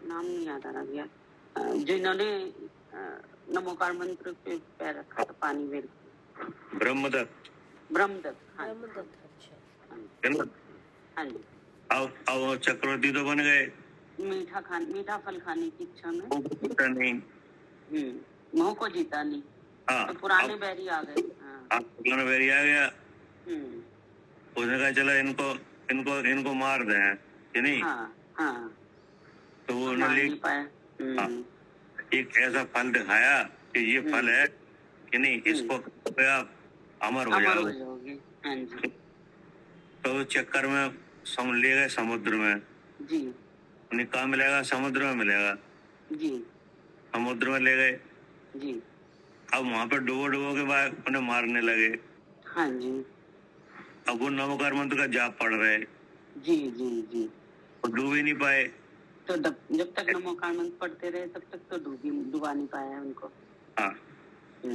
नाम नहीं याद आ रहा भैया। जिन्होंने नमोकार मंत्र पे पैर रखा था पानी में। ब्रह्मदत्त। ब्रह्मदत्त। हाँ अच्छा। है ना? हाँ जी। अब चक्रवर्ती तो बन गए, मीठा फल खाने की इच्छा में मोह को जीता नहीं। मोह को जीता नहीं। हाँ, तो पुराने बैरी आ गए। हाँ। आप पुराना बैरी आ गया, हम्म, उसने कहा चलो इनको इनको इनको मार दें, कि नहीं? हाँ हाँ, तो वो मार उन्होंने नहीं पाए। हाँ, एक ऐसा फल दिखाया कि ये फल है, कि नहीं, इसको खाओगे आप अमर हो अमर हो जाओगे। जाओगे। हाँ जी तो उस चक्कर में ले गए समुद्र में। जी उन्हें कहाँ मिलेगा? समुद्र में मिलेगा। जी समुद्र में ले गए। जी। अब वहां पर डुबो डुबो के बाद उन्हें मारने लगे। हाँ जी अब वो नमोकार मंत्र का जाप पढ़ रहे, जी जी जी। वो डूब ही नहीं पाए। तो जब तक नमोकार मंत्र पढ़ते रहे तब तक तो डुबा नहीं पाया है उनको। हाँ,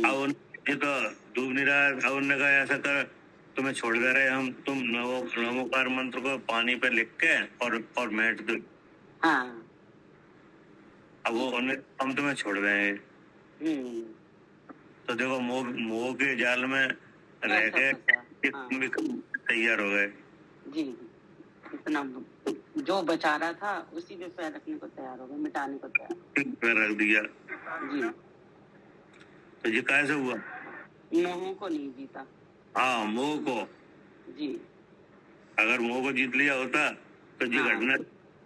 अब ये तो डूब नहीं रहा। अब उन्होंने कहा ऐसा कर, तुम्हें छोड़ दे रहे हम, तुम नमोकार मंत्र को पानी पे लिख के और मैट दो। हाँ। अब वो उन्हें हम तुम्हें छोड़ रहे हैं। तो देखो मोह के जाल में रह के तुम भी तैयार हो गए। जी, इतना जो बचा रहा था उसी पे पैर रखने को तैयार हो गए, मिटाने को तैयार रख दिया। जी। तो ये कैसे हुआ? मोह को नहीं जीता। हाँ, मोह को। जी। अगर मोह को जीत लिया होता तो ये घटना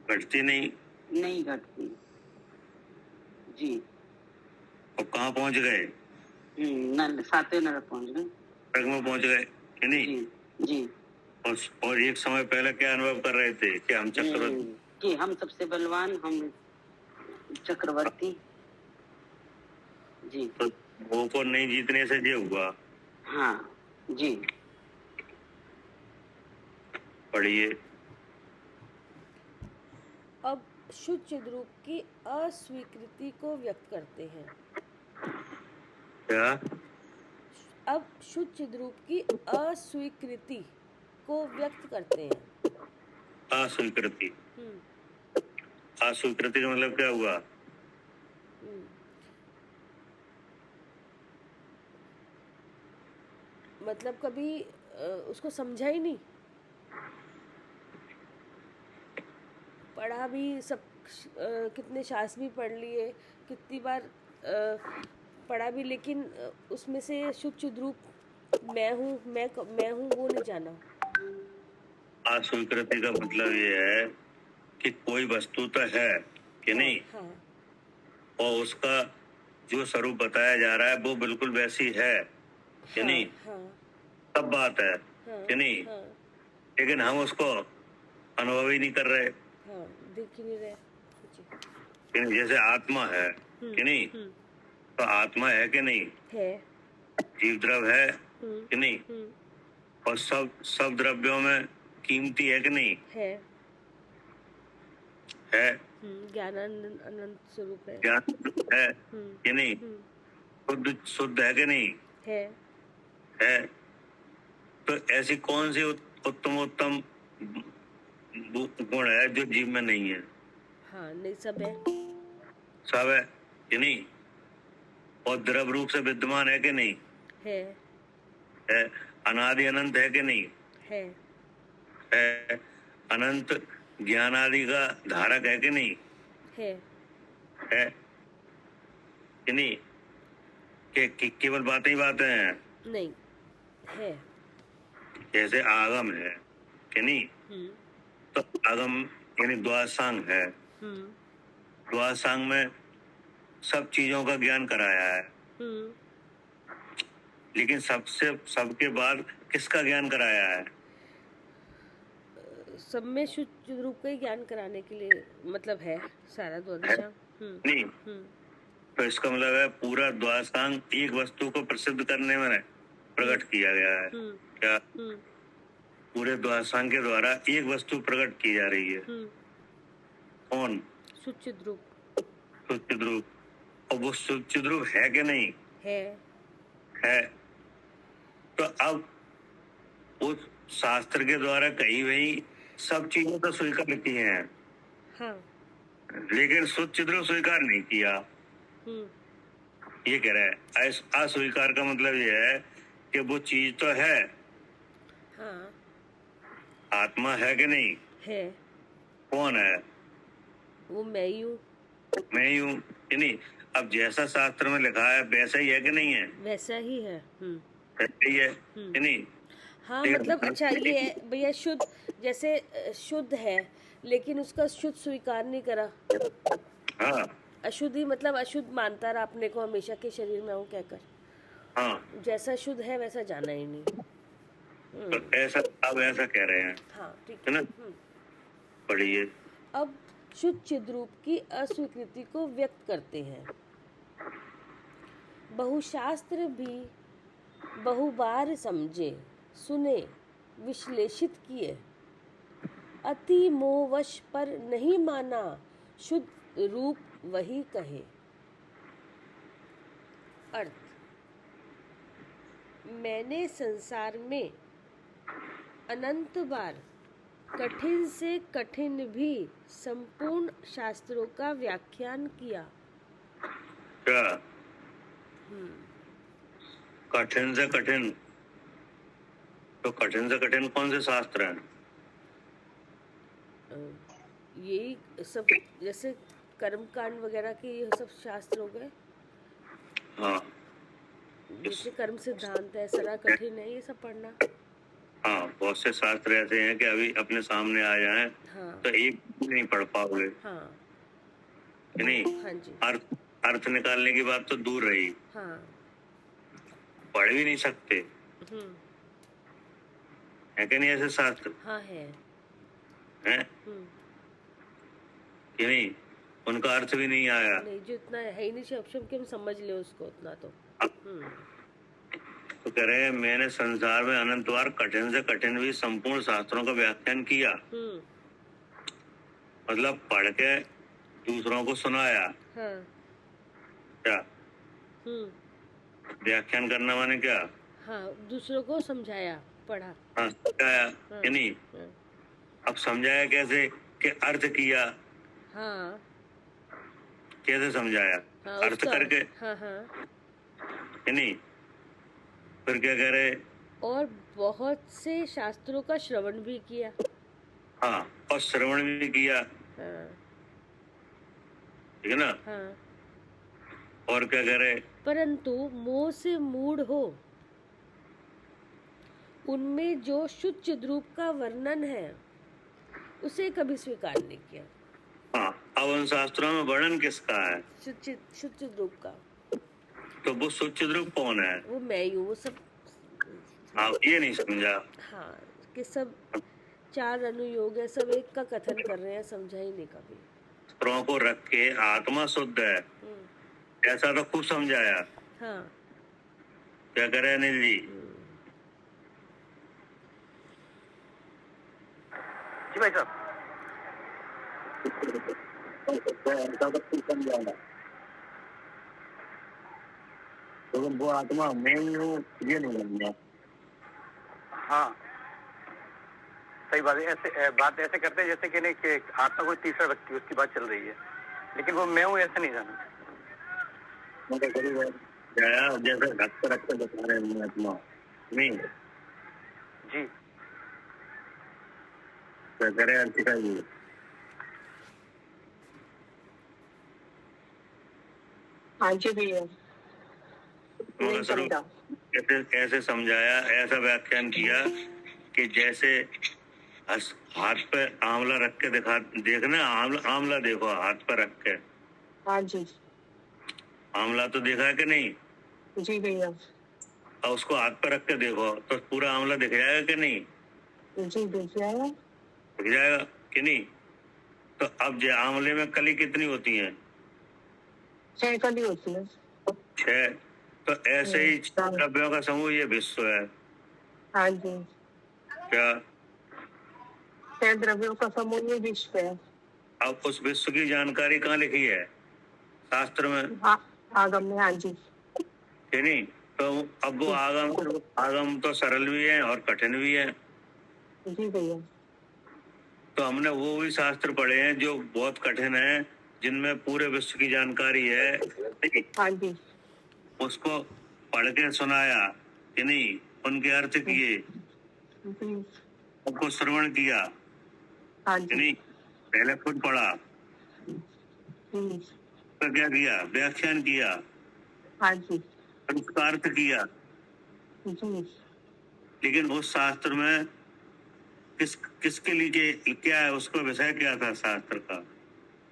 घटती नहीं घटती। जी। और कहाँ पहुंच गए? सातवें नरक पहुंच गए। नरक में पहुंच गए, कि नहीं? जी जी। और एक समय पहले क्या अनुभव कर रहे थे कि हम चक्रवर्ती, कि हम सबसे बलवान, हम चक्रवर्ती। जी। तो मोह को नहीं जीतने से ये हुआ। हाँ जी। पढ़िए। अब शुद्ध चिद्रूप की अस्वीकृति को व्यक्त करते हैं। क्या? अब शुद्ध चिद्रूप की अस्वीकृति को व्यक्त करते हैं। अस्वीकृति। अस्वीकृति का मतलब क्या हुआ? मतलब कभी उसको समझा ही नहीं, पढ़ा भी सब, कितने शास्त्र भी पढ़ लिए, कितनी बार पढ़ा भी, लेकिन उसमें से शुद्ध चिद्रूप मैं हूँ वो नहीं जाना। अस्वीकृति का मतलब ये है कि कोई वस्तु तो है, कि नहीं? हाँ। और उसका जो स्वरूप बताया जा रहा है वो बिल्कुल वैसी है, कि नहीं? सब बात है, कि नहीं? लेकिन हम उसको अनुभव ही नहीं कर रहे। देख ही नहीं रहे। जैसे आत्मा है, कि नहीं? तो आत्मा है कि नहीं? है। जीव द्रव्य है, कि नहीं? और सब द्रव्यों में कीमती है कि नहीं? है। ज्ञान अनंत स्वरूप है। ज्ञान है, कि नहीं? शुद्ध है कि नहीं? है। तो ऐसी कौन सी उत्तम गुण है जो जीव में नहीं है? हाँ, नहीं, सब है, कि नहीं? और द्रव्य रूप से विद्यमान है कि नहीं? है। अनादि अनंत है कि नहीं? है। अनंत ज्ञान आदि का धारक है कि नहीं? है, कि नहीं? केवल बातें ही बातें हैं? नहीं, है। जैसे आगम है, कि नहीं? तो आगम यानी द्वादशांग है। द्वादशांग में सब चीजों का ज्ञान कराया है। लेकिन सबके बाद किसका ज्ञान कराया है? सब में शुद्ध रूप का ही ज्ञान कराने के लिए मतलब है सारा द्वादशांग। नहीं, तो इसका मतलब है पूरा द्वादशांग एक वस्तु को प्रसिद्ध करने में प्रकट किया गया है। क्या? पूरे द्वादशांग के द्वारा एक वस्तु प्रकट की जा रही है। कौन? शुद्ध रूप। शुद्ध रूप। और वो शुद्ध रूप है कि नहीं? है। तो अब उस शास्त्र के द्वारा कही हुई सब चीजें तो स्वीकार की हैं। हाँ। लेकिन शुद्ध रूप स्वीकार नहीं किया। ये कह रहा है। अस्वीकार का मतलब ये है कि वो चीज तो है। हाँ। आत्मा है कि नहीं? है। कौन है? वो मैं ही हूँ। मैं ही हूँ कि नहीं। अब जैसा शास्त्र में लिखा है वैसा ही है कि नहीं है? वैसा ही है। वैसा ही है कि नहीं। हाँ लेकिन मतलब अच्छा ये है भैया, शुद्ध जैसे शुद्ध है लेकिन उसका शुद्ध स्वीकार नहीं करा। हाँ अशुद्ध ही मतलब अशुद्ध मानता रहा अपने को हमेशा के शरीर में हूँ कहकर। हाँ, जैसा शुद्ध है वैसा जाना ही नहीं। तो ऐसा अब ऐसा कह रहे हैं, हाँ ठीक है है। ना। पढ़िए। अब शुद्ध चिद्रूप की अस्वीकृति को व्यक्त करते हैं। बहुशास्त्र भी बहुबार समझे, सुने, विश्लेषित किए, अति मोहवश पर नहीं माना, शुद्ध रूप वही कहे। अर्थ, मैंने संसार में अनंत बार कठिन से कठिन भी संपूर्ण शास्त्रों का व्याख्यान किया। क्या कठिन से कठिन? तो कठिन से कठिन कौन से शास्त्र हैं? यही सब जैसे कर्म कांड वगैरह के ये सब शास्त्र हो गए। हाँ जैसे कर्म सिद्धांत है, सारा कठिन है ये सब पढ़ना। हाँ, बहुत से शास्त्र ऐसे हैं कि अभी अपने सामने आ जाएं हाँ तो एक भी नहीं पढ़ पाओगे हाँ कि नहीं। हाँ जी अर्थ निकालने की बात तो दूर रही, हाँ। पढ़ भी नहीं सकते हम्म। है कि नहीं ऐसे शास्त्र हाँ है। हैं कि नहीं। उनका अर्थ भी नहीं आया। नहीं, जो इतना है ही नहीं शब्द कि हम समझ ले उसको उतना तो। तो कह रहे हैं मैंने संसार में अनंत बार कठिन से कठिन भी संपूर्ण शास्त्रों का व्याख्यान किया। मतलब पढ़ के दूसरों को सुनाया। हाँ। क्या व्याख्यान करना माने क्या? हाँ, दूसरों को समझाया, पढ़ा। हाँ, समझाया कि नहीं। अब समझाया कैसे? कि अर्थ किया। हाँ कैसे समझाया? हाँ, अर्थ उसका करके हाँ हाँ। कि नहीं। फिर क्या कह रहे? और बहुत से शास्त्रों का श्रवण भी किया। हाँ, और श्रवण भी किया। हाँ ठीक है ना। हाँ। और क्या कह रहे? परंतु मोह से मूढ़ हो उनमें जो शुद्ध चिद्रूप का वर्णन है उसे कभी स्वीकार नहीं किया। हाँ, अब उन शास्त्रों में वर्णन किसका है? शुद्ध चिद्रूप का। तो वो शुद्ध रूप कौन है? वो मैं ही हूँ, वो सब। हाँ, ये नहीं समझा। हाँ, कि सब चार अनुयोग है, सब एक का कथन कर रहे हैं, समझा ही नहीं कभी। शास्त्रों को रख के आत्मा शुद्ध है ऐसा तो खूब समझाया। हाँ। क्या करे अनिल जी? जी भाई साहब। तो वो आत्मा मैं ही हूँ ये नहीं समझा। हाँ सही बात है। ऐसे बात ऐसे करते हैं जैसे कि नहीं कि आत्मा कोई तीसरा व्यक्ति उसकी बात चल रही है, लेकिन वो मैं हूँ ऐसा नहीं जाना। जैसे रख कर बता रहे हैं आत्मा नहीं जी क्या करे अर्चिका जी? हाँ जी भैया, नहीं समझा। ऐसे समझाया, ऐसा व्याख्यान किया कि जैसे हाथ पे आंवला रख के देखना। आंवला देखो हाथ पे रख के। हाँ जी। आंवला तो देखा है कि नहीं? जी भैया। और उसको हाथ पे रख के देखो तो पूरा आंवला दिख जाएगा कि नहीं? जी दिख जाएगा। दिख जाएगा कि नहीं। तो अब जो आंवले में कली कितनी होती है? 6 कली होती है। 6। तो ऐसे ही 6 द्रव्यों का समूह ये विश्व है। हाँ जी। क्या 6 द्रव्यों का समूह ये विश्व है। अब उस विश्व की जानकारी कहाँ लिखी है? शास्त्र में। आगम में। हाँ जी। कि नहीं। तो अब वो आगम तो सरल भी है और कठिन भी है। जी भैया। तो हमने वो भी शास्त्र पढ़े हैं जो बहुत कठिन है, जिनमें पूरे विश्व की जानकारी है। हाँ जी। उसको पढ़ के सुनाया कि नहीं, उनके अर्थ किए, उनको श्रवण किया हाँ कि जी। नहीं, पहले खुद पढ़ा उसका क्या किया, व्याख्यान किया, हाँ जी उसका अर्थ किया, जी। लेकिन उस शास्त्र में किसके लिए क्या है, उसका विषय क्या था शास्त्र का?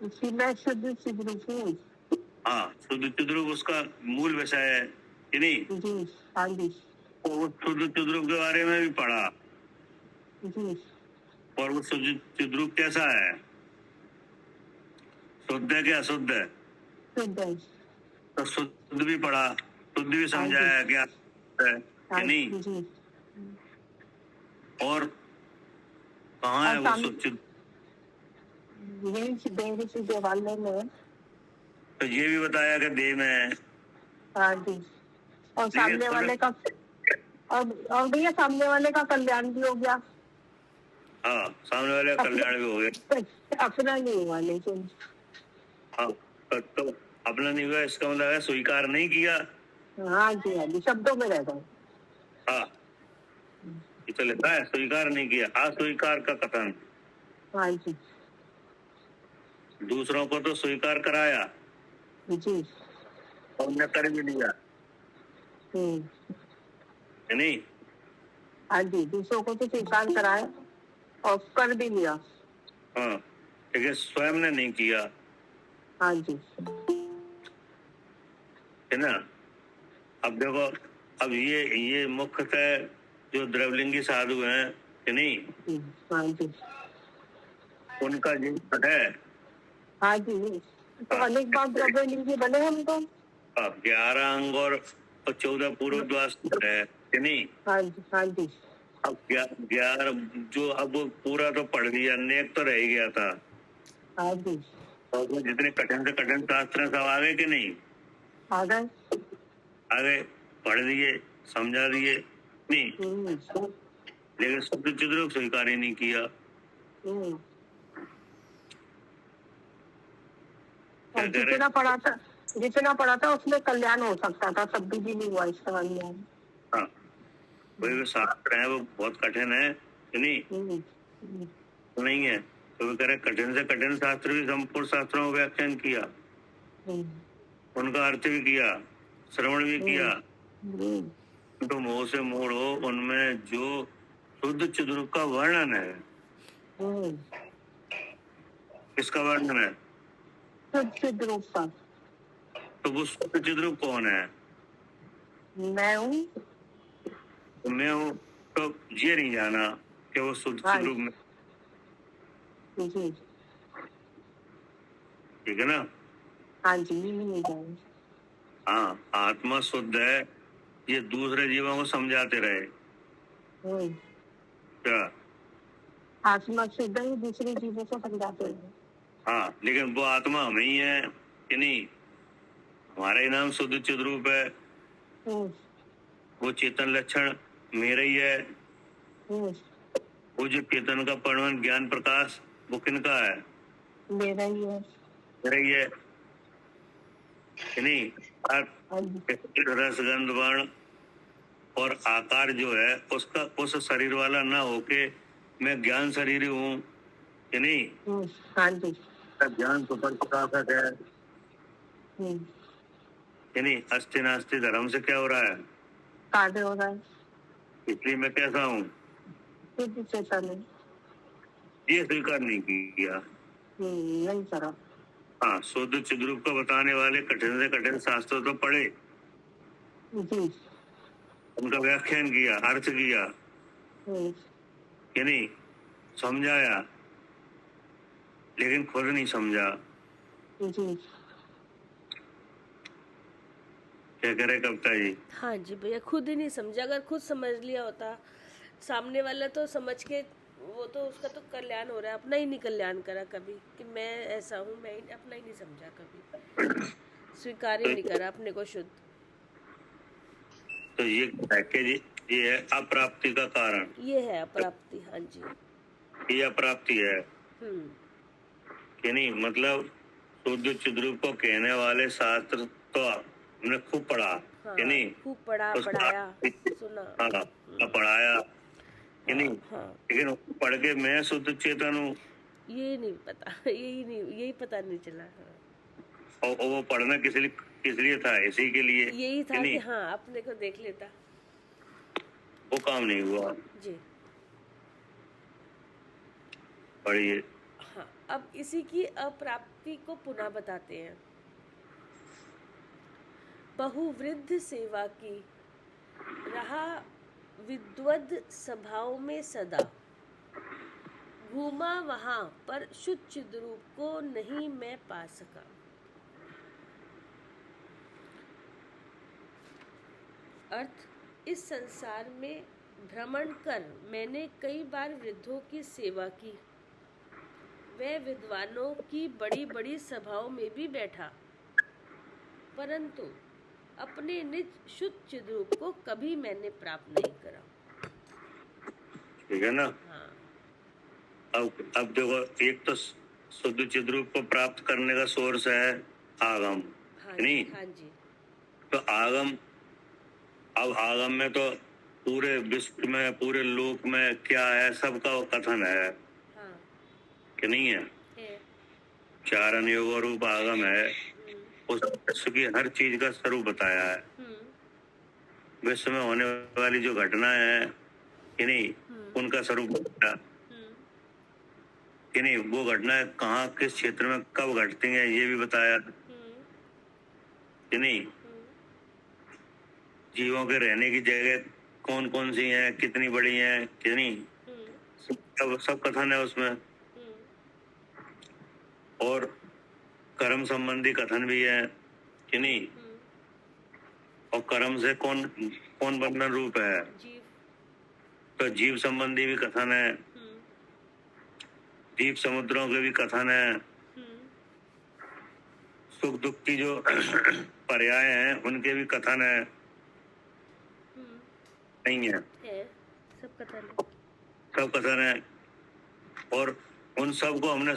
कि मैं शुद्ध चिद्रूप हूँ। हाँ, शुद्ध चिद्रूप उसका मूल विषय है कि नहीं? जी हाँ जी तो वो शुद्ध चिद्रूप के बारे में भी पढ़ा, जी और वो शुद्ध चिद्रूप कैसा है, शुद्ध है कि अशुद्ध है? शुद्ध है। तो शुद्ध भी पढ़ा, शुद्ध भी समझाया क्या है कि नहीं? जी और कहाँ है वो शुद्ध चिद्रूप? यही देह के देवालय में। तो ये भी बताया कि देह में है। हाँ जी, और सामने वाले का और भैया सामने वाले का कल्याण भी हो गया। हाँ, सामने वाले का कल्याण भी हो गया। अपना नहीं हुआ लेकिन। हाँ, तो अपना नहीं हुआ इसका मतलब है स्वीकार नहीं किया। हाँ जी शब्दों में रह गए। हाँ, ये तो लिखा है स्वीकार नहीं किया, अस्वीकार का कथन। हाँ जी दूसरों को तो स्वीकार कराया जी और न कर भी लिया, है नहीं? हाँ जी, दूसरों को तो स्वीकार कराया और कर भी लिया। हाँ, लेकिन स्वयं ने नहीं किया, हाँ जी है ना? अब देखो, अब ये मुख्यतः जो द्रवलिंगी साधु हैं कि नहीं, हाँ जी उनका जो है, हाँ जी, तो अनेक बार द्रव्यलिंगी बने हम तो। 11 अंग और 14 पूर्व द्वार है कि नहीं? हाँ जी हाँ जी अब 11 जो अब पूरा तो पढ़ लिया, नेक तो रह गया था। हाँ जी और वो जितने कठिन से कठिन शास्त्र हैं, सब आ गए कि नहीं? आ गए। आगे पढ़ दिए, समझा दिए नहीं, लेकिन शुद्ध चिद्रूप स्वीकार ही नहीं किया। और जितना पढ़ा था उसमें कल्याण हो सकता था, तब भी नहीं हुआ इसका कल्याण। हाँ, वही शास्त्र है वो बहुत कठिन है कि नहीं? नहीं है तो वो कह रहे कठिन से कठिन शास्त्र भी संपूर्ण शास्त्रों में व्याख्यान किया, उनका अर्थ भी किया, श्रवण भी किया। तो मोह से मोड़ो उनमें जो शुद्ध चिद्रूप का वर्णन है, किसका वर्णन है? शुद्ध चिद्रूप का। तो वो शुद्ध चिद्रूप कौन है? मैं हूँ। तो मैं हूँ, तो ये नहीं जाना कि वो शुद्ध चिद्रूप में, जी ठीक है ना? हाँ जी नहीं जाए। हाँ, आत्मा शुद्ध है, ये दूसरे जीवों को समझाते रहे क्या? आत्मा शुद्ध है, दूसरे जीवों को समझाते हैं। हाँ, लेकिन वो आत्मा हम ही है कि नहीं? हमारा ही नाम शुद्ध चिद्रूप है, वो चेतन लक्षण मेरा ही है। वो जो चेतन का परमाणु ज्ञान प्रकाश वो किनका है? मेरा ही है। मेरा ही है कि नहीं? रसगंध वर्ण और आकार जो है उसका उस शरीर वाला ना होके मैं ज्ञान शरीर हूँ कि नहीं? हाँ जी ज्ञान सुपर प्रकाशक है कि नहीं? अस्थि नास्ति धर्म से क्या हो रहा है? कार्य हो रहा है, इसलिए मैं कैसा हूँ? शुद्ध चेतन है। ये स्वीकार नहीं किया। नहीं करा। हाँ, शुद्ध चिद्रूप को बताने वाले कठिन से कठिन शास्त्र तो पढ़े, जी उनका व्याख्यान किया, अर्थ किया कि नहीं? समझाया, लेकिन खुद नहीं समझा। जी क्या करे कविता जी? हाँ जी भैया, खुद ही नहीं समझा। अगर खुद समझ लिया होता, सामने वाला तो समझ के वो तो उसका तो कल्याण हो रहा है, अपना ही नहीं कल्याण करा कभी कि मैं ऐसा हूँ, मैं अपना ही नहीं समझा कभी, स्वीकार ही नहीं करा अपने को शुद्ध। तो ये है अप्राप्ति का कारण, ये है अप्राप्ति। हाँ जी, ये अप्राप्ति है कि नहीं? मतलब शुद्ध चिद्रूप को कहने वाले शास्त्र तो हमने खूब पढ़ा कि नहीं? खूब पढ़ा, पढ़ाया, सुना, हाँ, पढ़ाया कि नहीं? हाँ, लेकिन पढ़ के मैं शुद्ध चेतन हूँ ये नहीं पता, यही पता नहीं चला। और वो पढ़ना किस लिए था? इसी के लिए यही था कि कि नहीं? हाँ अपने को देख लेता। वो काम नहीं हुआ। जी पढ़िए। हाँ, अब इसी की अप्राप्ति को पुनः बताते हैं। बहुवृद्ध सेवा की, रहा विद्वद सभाओं में सदा, घूमा वहां पर शुद्ध चिद्रूप को नहीं मैं पा सका। अर्थ, इस संसार में भ्रमण कर मैंने कई बार वृद्धों की सेवा की, वह विद्वानों की बड़ी बड़ी सभाओं में भी बैठा, परंतु अपने निज शुद्ध चिद्रूप को कभी मैंने प्राप्त नहीं करा। ठीक है ना? हाँ अब देखो, एक तो शुद्ध चिद्रूप को प्राप्त करने का सोर्स है आगम, हाँ नहीं? हाँ जी तो आगम, अब आगम में तो पूरे विश्व में, पूरे लोक में क्या है, सबका वो कथन है हाँ कि नहीं है? है। चार अनुयोग रूप आगम है, उस विश्व की हर चीज का स्वरूप बताया है। विश्व में होने वाली जो घटनाएं हैं कि नहीं, उनका स्वरूप बताया कि नहीं, वो घटनाएं कहाँ किस क्षेत्र में कब घटती हैं ये भी बताया कि नहीं, जीवों के रहने की जगह कौन कौन सी हैं, कितनी बड़ी हैं कि नहीं, सब कथन है उसमें। और कर्म संबंधी कथन भी है कि नहीं, और कर्म से कौन कौन बंधन रूप है, जीव। तो जीव संबंधी भी कथन है, जीव समुद्रों के भी कथन है, सुख दुख की जो पर्याय हैं उनके भी कथन है, नहीं है? सब कथन सब कथन है। और उन सब को हमने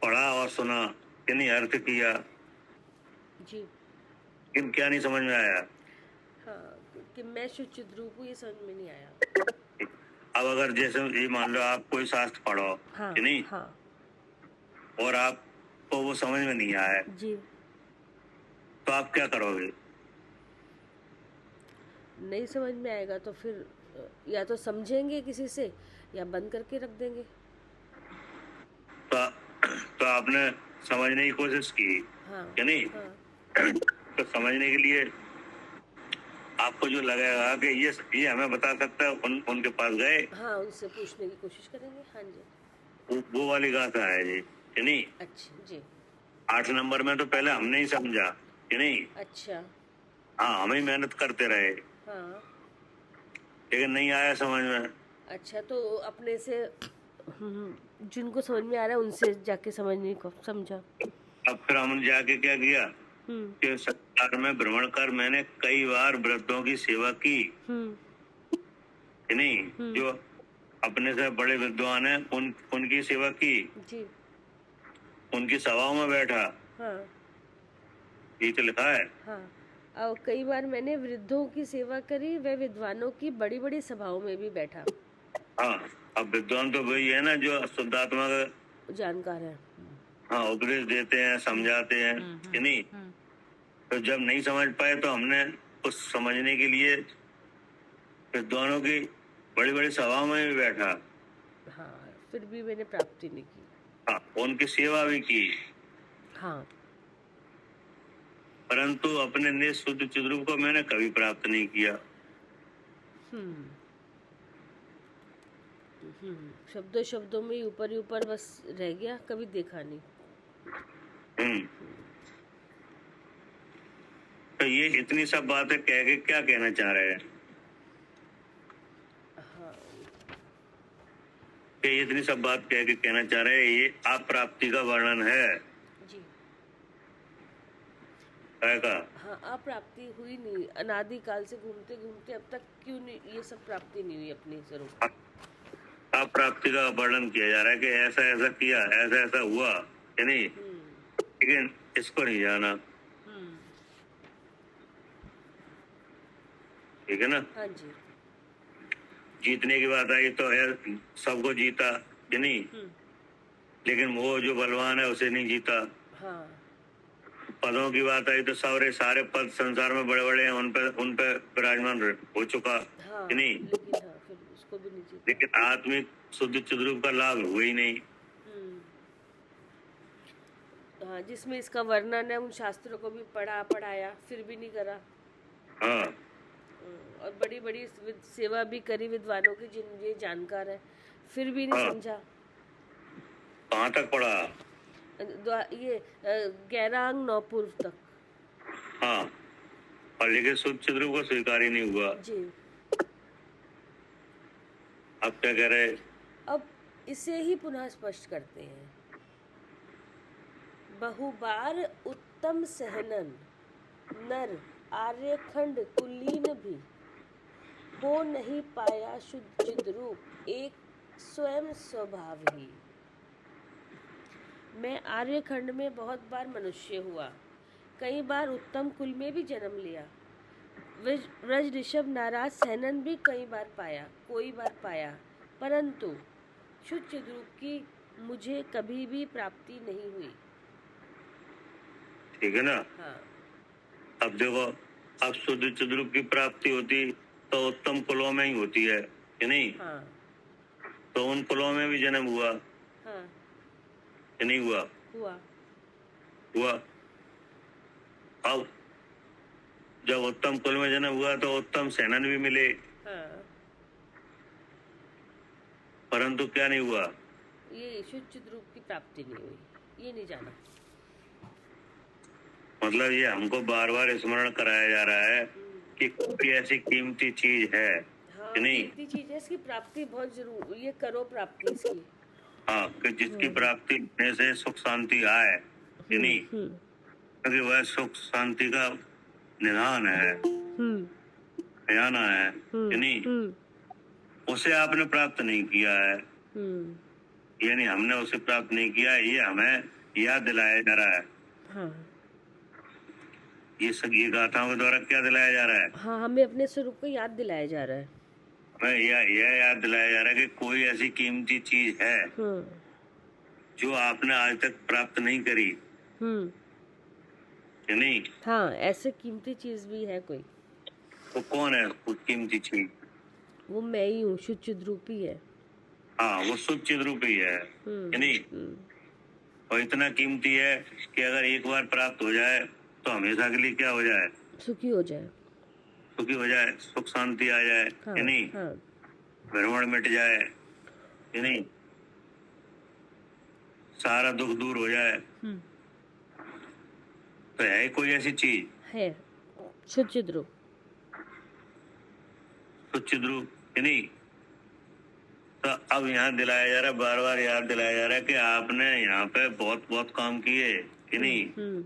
पढ़ा और सुना कि नहीं, अर्थ किया, जी। लेकिन क्या नहीं समझ में आया? हाँ, कि मैं शुद्ध चिद्रूप हूँ, ये समझ में नहीं आया। अब अगर जैसे ये मान लो आप कोई शास्त्र पढ़ो हाँ कि नहीं, हाँ और आपको वो समझ में नहीं आया, जी। तो आप क्या करोगे? नहीं समझ में आएगा तो फिर या तो समझेंगे किसी से या बंद करके रख देंगे। तो आपने समझने की कोशिश की हाँ कि नहीं? हाँ तो समझने के लिए आपको जो लगेगा कि ये हमें बता सकता है, उनके पास गए, हाँ, उनसे पूछने की कोशिश करेंगे। हाँ जी। वो वाली गाथा है जी कि नहीं? अच्छा जी। 8 नंबर में तो पहले हमने ही समझा कि नहीं, अच्छा। हाँ हम ही मेहनत करते रहे, हाँ लेकिन नहीं आया समझ में। अच्छा, तो अपने से जिनको समझ में आ रहा है उनसे जाके समझने को समझा। अब फिर हमने जाके क्या किया कि संसार में भ्रमण कर मैंने कई बार वृद्धों की सेवा की कि नहीं, जो अपने से बड़े विद्वान हैं उनकी सेवा की, जी। उनकी सभाओं में बैठा, हाँ ये तो लिखा है। हाँ, और कई बार मैंने वृद्धों की सेवा करी, वह विद्वानों की बड़ी बड़ी सभाओं में भी बैठा। हाँ, अब विद्वान तो वही है ना जो शुद्धात्मा का जानकार है। हाँ उपदेश देते हैं, समझाते हैं कि नहीं। तो जब नहीं समझ पाए तो हमने उस समझने के लिए विद्वानों की बड़ी बड़ी सभाओं में भी बैठा, हाँ, फिर भी मैंने प्राप्ति नहीं की। हाँ, उनकी सेवा भी की, हाँ परंतु अपने निज शुद्ध चिद्रूप को मैंने कभी प्राप्त नहीं किया। शब्दों शब्दों में ही ऊपर बस रह गया, कभी देखा नहीं। तो ये इतनी सब बातें कह के क्या कहना चाह रहे हैं? हाँ कि इतनी सब बात कह के कहना चाह रहे हैं ये अप्राप्ति का वर्णन है। जी। का हाँ, अप्राप्ति हुई नहीं, अनादि काल से घूमते घूमते अब तक क्यों नहीं ये सब प्राप्ति नहीं हुई अपने स्वरूप। अप्राप्ति का वर्णन किया जा रहा है कि ऐसा ऐसा किया, ऐसा ऐसा हुआ कि नहीं, लेकिन इसको नहीं जाना। ठीक है ना? हाँ जी। जीतने की बात आई तो है, सबको जीता कि नहीं, लेकिन वो जो बलवान है उसे नहीं जीता। हाँ पदों की बात आई तो सारे पद संसार में बड़े बड़े हैं, उन पे विराजमान हो चुका हाँ कि नहीं, लेकिन हाँ फिर उसको भी नहीं जीता। लेकिन आत्मिक शुद्ध चिद्रूप का लाभ हुआ ही नहीं। हाँ जिसमें इसका वर्णन है, उन शास्त्रों को भी पढ़ाया फिर भी नहीं करा। हाँ और बड़ी बड़ी सेवा भी करी विद्वानों की, जिन ये जानकार है, फिर भी नहीं हाँ। समझा। कहाँ तक पढ़ा? ये 11 अंग 9 पूर्व तक। हाँ, और लेकिन शुद्ध चिद्रूप को स्वीकार ही नहीं हुआ। जी। अब क्या कह रहे? अब इसे ही पुनः स्पष्ट करते हैं। बहुबार उत्तम सहनन नर आर्यखंड कुलीन भी हो नहीं पाया शुद्ध चिद्रूप एक स्वयं स्वभाव ही। मैं आर्यखंड में बहुत बार मनुष्य हुआ, कई बार उत्तम कुल में भी जन्म लिया, व्रज ऋषभ नाराज सहनन भी कोई बार पाया, परंतु शुद्ध चिद्रूप की मुझे कभी भी प्राप्ति नहीं हुई। ठीक है ना? हाँ। अब देखो, अब शुद्ध चिद्रूप की प्राप्ति होती तो उत्तम कुलों में ही होती है कि नहीं? हाँ। तो उन कुलों में भी जन्म हुआ हाँ। कि नहीं हुआ? हुआ। अब जब उत्तम कुल में जन्म हुआ तो उत्तम सेनन भी मिले, हाँ। परंतु क्या नहीं हुआ? ये शुद्ध चिद्रूप की प्राप्ति नहीं हुई, ये नहीं जाना। मतलब ये हमको बार बार स्मरण कराया जा रहा है कि कोई ऐसी कीमती चीज है हाँ, कि नहीं? कीमती चीज है, इसकी प्राप्ति बहुत जरूर, ये करो प्राप्ति इसकी। हाँ, कि जिसकी प्राप्ति होने से सुख शांति आए कि नहीं, क्योंकि वह सुख शांति का निधान है, खजाना है कि नहीं, उसे आपने प्राप्त नहीं किया है, यानी हमने उसे प्राप्त नहीं किया, ये हमें याद दिलाया जा रहा है। हाँ। ये गाथाओं के द्वारा क्या दिलाया जा रहा है? हाँ, हमें अपने स्वरूप को याद दिलाया जा रहा है। हमें यह याद दिलाया जा रहा है कि कोई ऐसी कीमती चीज है जो आपने आज तक प्राप्त नहीं करी कि नहीं? हाँ, ऐसे कीमती चीज भी है कोई। वो कौन है वो कीमती चीज? वो मैं ही हूँ, शुद्ध चिद्रूप ही है। हाँ, वो शुद्ध चिद्रूप ही है कि नहीं? और इतना कीमती है कि अगर एक बार प्राप्त हो जाए तो हमेशा के लिए क्या हो जाए? सुखी हो जाए, सुखी हो जाए, सुख शांति आ जाए हाँ, कि नहीं? हाँ। भ्रमण मिट जाए कि नहीं, सारा दुख दूर हो जाए, तो है कोई ऐसी चीज? है शुद्ध चिद्रूप। शुद्ध चिद्रूप कि नहीं? तो अब यहाँ दिलाया जा रहा है, बार बार याद दिलाया जा रहा है कि आपने यहाँ पे बहुत बहुत काम किए कि नहीं?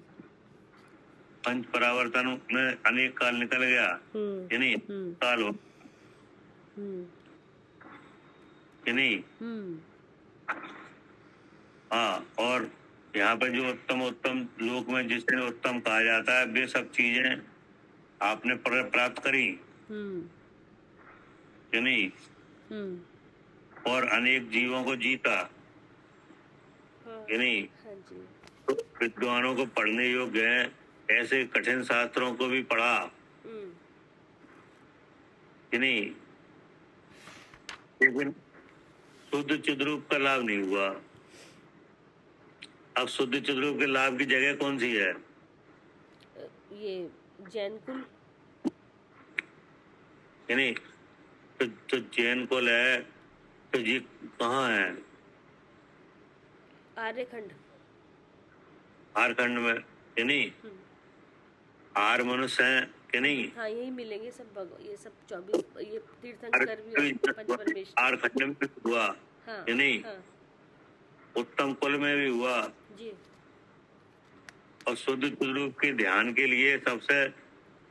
पंच परावर्तन में अनेक काल निकल गया कि नहीं, साल हो कि नहीं? हाँ, और यहाँ पे जो उत्तम उत्तम लोक में जिसे उत्तम कहा जाता है, वे सब चीजें आपने प्राप्त करी कि नहीं, और अनेक जीवों को जीता कि नहीं? तो विद्वानों को पढ़ने योग्य है, ऐसे कठिन शास्त्रों को भी पढ़ा कि नहीं, लेकिन शुद्ध चिद्रूप का लाभ नहीं हुआ। अब शुद्ध चिद्रूप के लाभ की जगह कौन सी है? ये जैन कुल कि नहीं? तो जैन कुल है, तो ये कहाँ है? आर्यखंड। आर्यखंड में कि नहीं? आर्य मनुष्य है कि नहीं? हाँ, यही मिलेंगे सब ये सब 24 ये तीर्थंकर भी पंच परमेश्वर। आर्यखंड में भी हुआ हाँ, कि नहीं? हाँ, उत्तम कुल में भी हुआ। जी। और शुद्ध चिद्रूप के ध्यान के लिए सबसे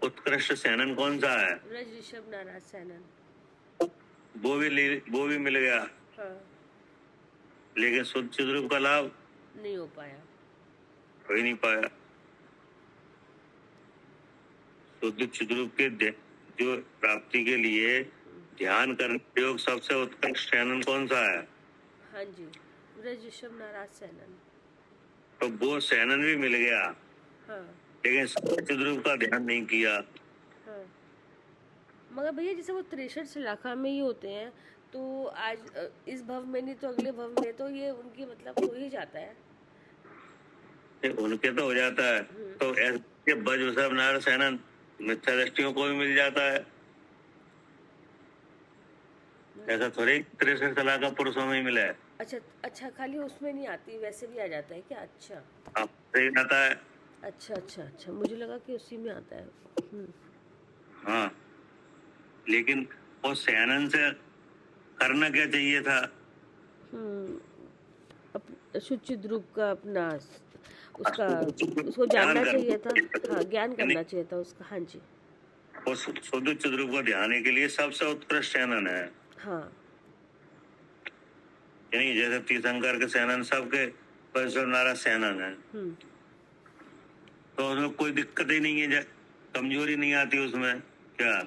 उत्कृष्ट सेनन कौन सा है? व्रज ऋषभ नाराज सेनन। वो भी मिल गया, हाँ, लेकिन शुद्ध चिद्रूप का लाभ नहीं हो पाया। हो ही नहीं पाया। शुद्ध चिद्रूप के जो प्राप्ति के लिए ध्यान करने योग सबसे उत्कृष्ट सेनन कौन सा है? हाँ जी, व्रज ऋषभ नाराज सेनन। तो वो सेनन भी मिल गया हाँ लेकिन चिद्रूप का ध्यान नहीं किया। हाँ। मगर भैया जैसे वो 63 इलाका में ही होते हैं, तो आज इस भव में नहीं तो अगले भव में तो ये उनकी मतलब हो ही जाता है। उनके तो हो जाता है, तो ऐसे बज सब नार सैनन मिथ्या दृष्टियों को भी मिल जाता है। ऐसा थोड़ी 63 तलाक का पुरुषों में ही मिला है। अच्छा अच्छा, खाली उसमें नहीं आती, वैसे भी आ जाता है क्या? अच्छा आप सही आता है। अच्छा अच्छा अच्छा, मुझे लगा कि उसी में आता है। हाँ, लेकिन वो सैनन से करना क्या चाहिए था? शुचित ध्रुव का अपना उसका उसको ध्यान जानना करना चाहिए था। हाँ, ज्ञान यानी करना चाहिए था उसका। हाँ जी। वो शुद्ध चिद्रूप को ध्यान के लिए सबसे उत्कृष्ट सैनन है। हाँ यानी जैसे तीर्थंकर के सैनन सबके परमेश्वर नारायण सैनन है, तो उसमें कोई दिक्कत ही नहीं है, कमजोरी नहीं आती उसमें क्या।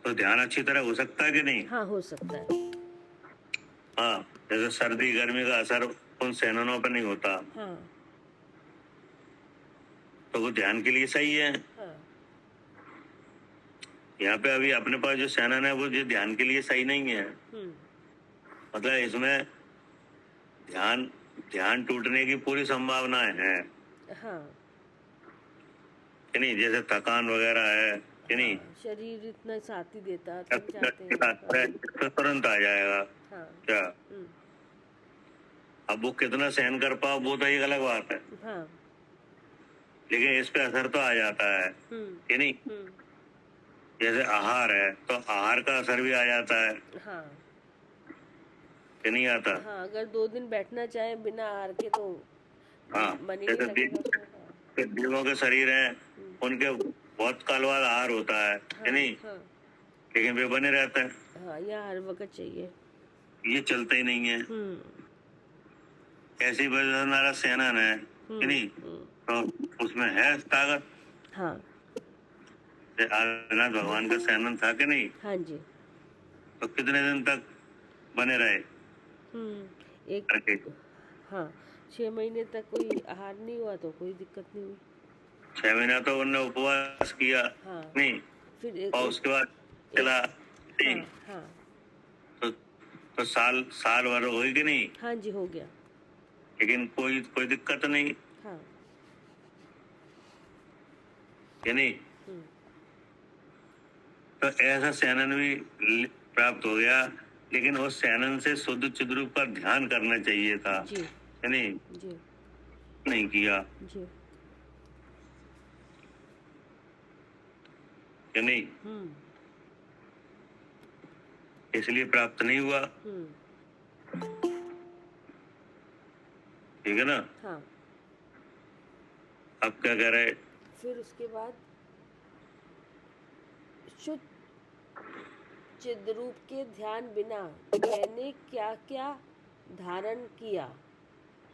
तो ध्यान अच्छी तरह हो सकता है कि नहीं? हाँ, हो सकता है। हाँ, जैसे सर्दी गर्मी का असर उन सैननों पर नहीं होता, हाँ तो वो ध्यान के लिए सही है। हाँ यहाँ पे अभी अपने पास जो सैनन है वो जो ध्यान के लिए सही नहीं है। मतलब इसमें ध्यान ध्यान टूटने की पूरी संभावना है हाँ कि नहीं। जैसे थकान वगैरह है कि नहीं, हाँ, शरीर इतना साथ ही देता, थक जाते हैं। तो तुरंत आ जाएगा हाँ क्या। अब वो कितना सहन कर पाओ वो तो एक अलग बात है, हाँ लेकिन इस पे असर तो आ जाता है कि नहीं। जैसे आहार है तो आहार का असर भी आ जाता है हाँ कि नहीं आता। हाँ, अगर 2 दिन बैठना चाहे बिना आहार के तो हाँ, मन ही नहीं जैसे लगेगा उसको। देवों के शरीर हैं, उनके बहुत काल बाद आहार होता है कि नहीं, हाँ लेकिन वे बने रहते हैं। हाँ, यहाँ हर वक्त चाहिए। ये चलता ही नहीं है। ऐसी वजह नारा सेना है कि नहीं, तो उसमें है ताकत। हाँ आदिनाथ भगवान का सैनन था कि नहीं, हाँ जी। तो कितने दिन तक बने रहे एक करके? हाँ, 6 महीने तक कोई आहार नहीं हुआ तो कोई दिक्कत नहीं हुई। 6 महीना तो उन्होंने उपवास किया हाँ, नहीं, फिर और उसके बाद चला नहीं, हाँ तो साल भर हुई कि नहीं, हाँ जी, हो गया। लेकिन कोई दिक्कत नहीं हाँ कि नहीं। तो ऐसा सैनन भी प्राप्त हो गया, लेकिन उस सैनन से शुद्ध चिद्रूप का ध्यान करना चाहिए था जी कि नहीं, जी नहीं किया जी। कि नहीं, इसलिए प्राप्त नहीं हुआ। ठीक है ना। हाँ, अब क्या कह रहे? फिर उसके बाद शुद्ध चिद्रूप के ध्यान बिना मैंने क्या क्या धारण किया,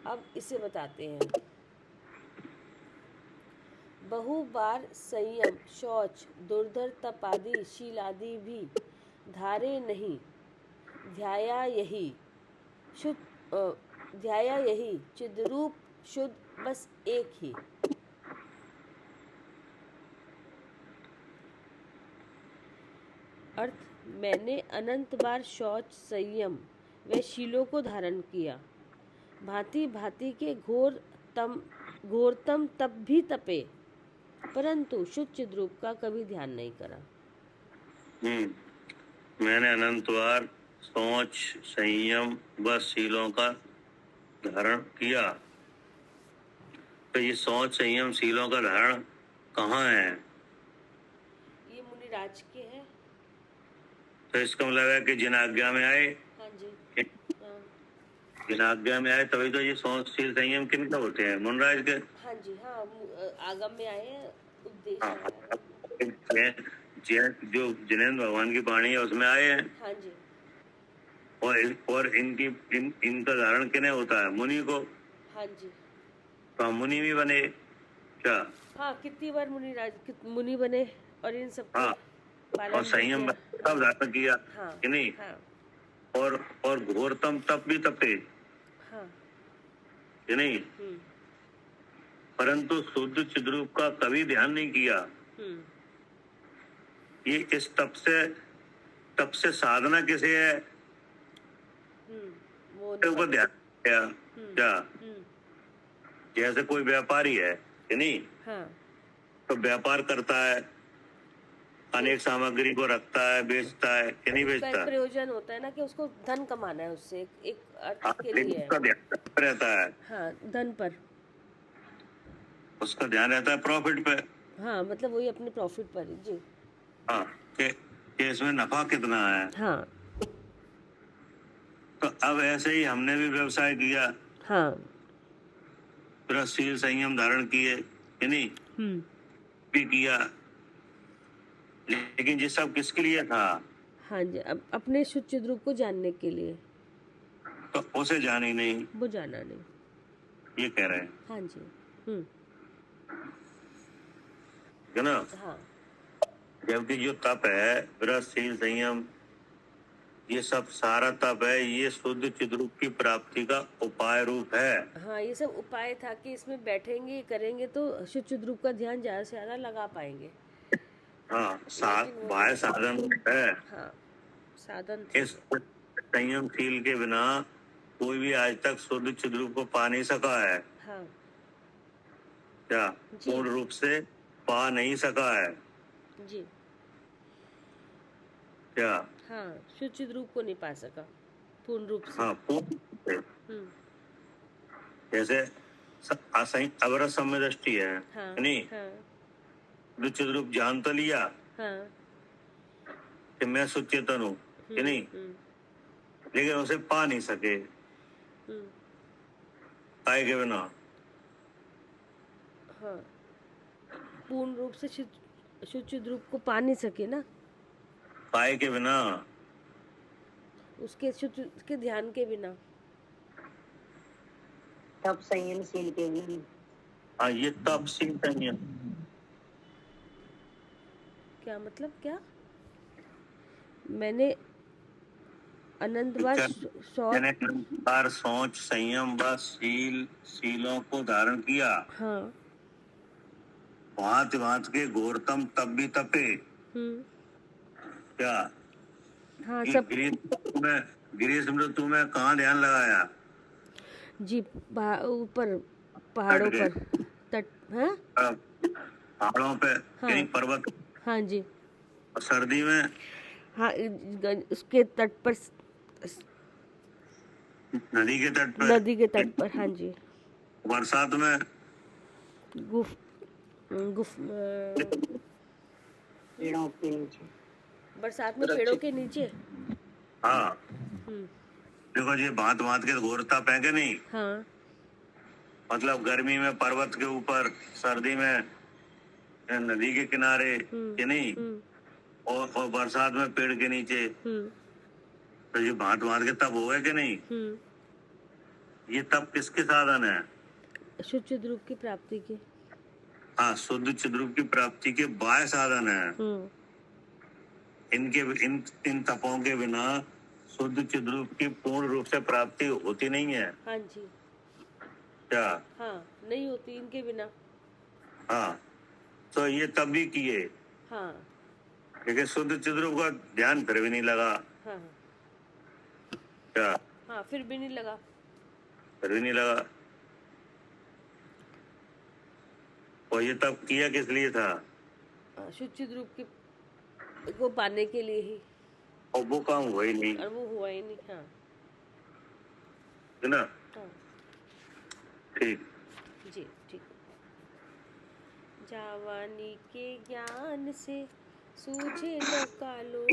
अब इसे बताते हैं। बहु बार संयम, शौच, दुर्धर तप आदि शीलादि भी धारे नहीं, ध्याया यही चिद्रूप शुद्ध बस एक ही। अर्थ, मैंने अनंत बार शौच, संयम व शीलों को धारण किया, भांति भांति के घोरतम तप भी तपे, परंतु शुद्ध चिद्रूप का कभी ध्यान नहीं करा। मैंने अनंत बार सोच, संयम व शीलों का धारण किया। तो ये सोच, संयम, शीलों का धारण कहाँ है? ये मुनिराज के हैं। तो इसका मतलब है कि जिन आज्ञा में आए, हाँ जी। हाँ जिन आज्ञा में आए तभी तो ये सोच, शील, संयम किनका होते हैं? मुनराज के। हाँ जी। हाँ, आगम में आए हैं, उपदेश हाँ, आया है। जो जिनेन्द्र भगवान की वाणी है उसमें आए हैं। हाँ जी। और इनका धारण किन्हें होता है? मुनि को। हाँ जी। तो हम मुनि भी बने क्या? हाँ, कितनी बार मुनि बने और इन सब हाँ, और संयम सब धारण किया कि नहीं। हाँ और घोरतम तप भी तपे। हाँ कि नहीं, परंतु शुद्ध चिद्रूप का कभी ध्यान नहीं किया। ये इस तप से साधना किसे है, वो के ऊपर ध्यान किया क्या। जैसे कोई व्यापारी है कि नहीं, हाँ तो व्यापार करता है, अनेक सामग्री को रखता है, बेचता है कि नहीं उसका एक बेचता। प्रयोजन होता है ना कि उसको धन कमाना है, उससे एक अर्थ के लेकिन लिए है। उसका ध्यान रहता है, हाँ, धन पर। उसका ध्यान रहता है प्रॉफिट पे। हाँ, मतलब वही अपने प्रॉफिट पर ही। जी हाँ, कि इसमें नफा कितना है। हाँ तो अब ऐसे ही हमने भी व्यवसाय किया, हाँ। पूरा शील संयम धारण किए कि नहीं भी किया, लेकिन ये सब किसके लिए था, हाँ जी, अब अपने शुद्ध चिद्रूप को जानने के लिए। तो उसे जाने ही नहीं, वो जाना नहीं। ये कह रहे हैं, हाँ जी। है ना। हाँ जबकि जो तप है, व्रत शील संयम, ये सब सारा तप है, ये शुद्ध चिद्रूप की प्राप्ति का उपाय रूप है। हाँ, ये सब उपाय था कि इसमें बैठेंगे करेंगे तो शुद्ध चिद्रूप का ध्यान ज्यादा से ज्यादा लगा पाएंगे। हाँ, लेकिन वो बाह्य साधन है। हाँ, साधन थे। इस संयमशील के बिना कोई भी आज तक शुद्ध चिद्रूप को पा नहीं सका है, हाँ क्या जी। पूर्ण रूप से पा नहीं सका है जी क्या। हाँ, शुद्ध चिद्रूप को नहीं पा सका पूर्ण रूप से। हाँ, पूर्ण रूप से। हम्म, जैसे अवरत सम्य दृष्टि है हाँ नहीं, हाँ शुद्ध चिद्रूप जान तो लिया हाँ। कि मैं सुचेतन हूँ कि नहीं, लेकिन उसे पा नहीं सके, पाए के बिना। हाँ, पूर्ण रूप से शुद्ध चिद्रूप को पा नहीं सके ना, पाए के बिना, उसके ध्यान के बिना। तब संयमशील के लिए। हाँ, ये तप शील संयम। क्या मतलब क्या? मैंने अनंत बार मैंने बार सोच संयम व शीलों को धारण किया। हाँ भांत भांत के घोरतम तब भी तपे क्या। हाँ कि सब। गिरीश मृत्यु में कहाँ ध्यान लगाया जी, ऊपर पहाड़ों पर, तट। हाँ पहाड़ों पे, हाँ। कहीं पर्वत। हाँ जी। और सर्दी में हाँ, उसके तट पर, नदी के तट पर। नदी के तट पर। हाँ जी। बरसात में गुफ गुफ पेड़ों के नीचे। बरसात में पेड़ों के नीचे। हाँ, देखो ये भांत भांत के घोरता फेंके नहीं। हाँ मतलब गर्मी में पर्वत के ऊपर, सर्दी में नदी के किनारे कि नहीं, और बरसात में पेड़ के नीचे। तो ये भांत भांत के तप हुए कि नहीं। ये तप किसके साधन है, शुद्ध चिद्रूप की प्राप्ति के। हाँ, शुद्ध चिद्रूप की प्राप्ति के बाह्य साधन है। इन तपों के बिना शुद्ध चिद्रूप की पूर्ण रूप से प्राप्ति होती नहीं है। हाँ जी। क्या। हाँ, नहीं होती इनके बिना। हाँ, तो ये तब भी किए। हाँ क्योंकि शुद्ध चिद्रूप का ध्यान फिर भी नहीं लगा। हाँ क्या। हाँ, फिर भी नहीं लगा। फिर भी नहीं लगा। और ये तब किया किस लिए था, शुद्ध चिद्रूप के को पाने के लिए ही। और वो काम हुआ ही नहीं, और वो हुआ ही नहीं। हाँ है ना। हाँ ठीक। जी, ठीक। जावानी के ज्ञान से सूझे न कालो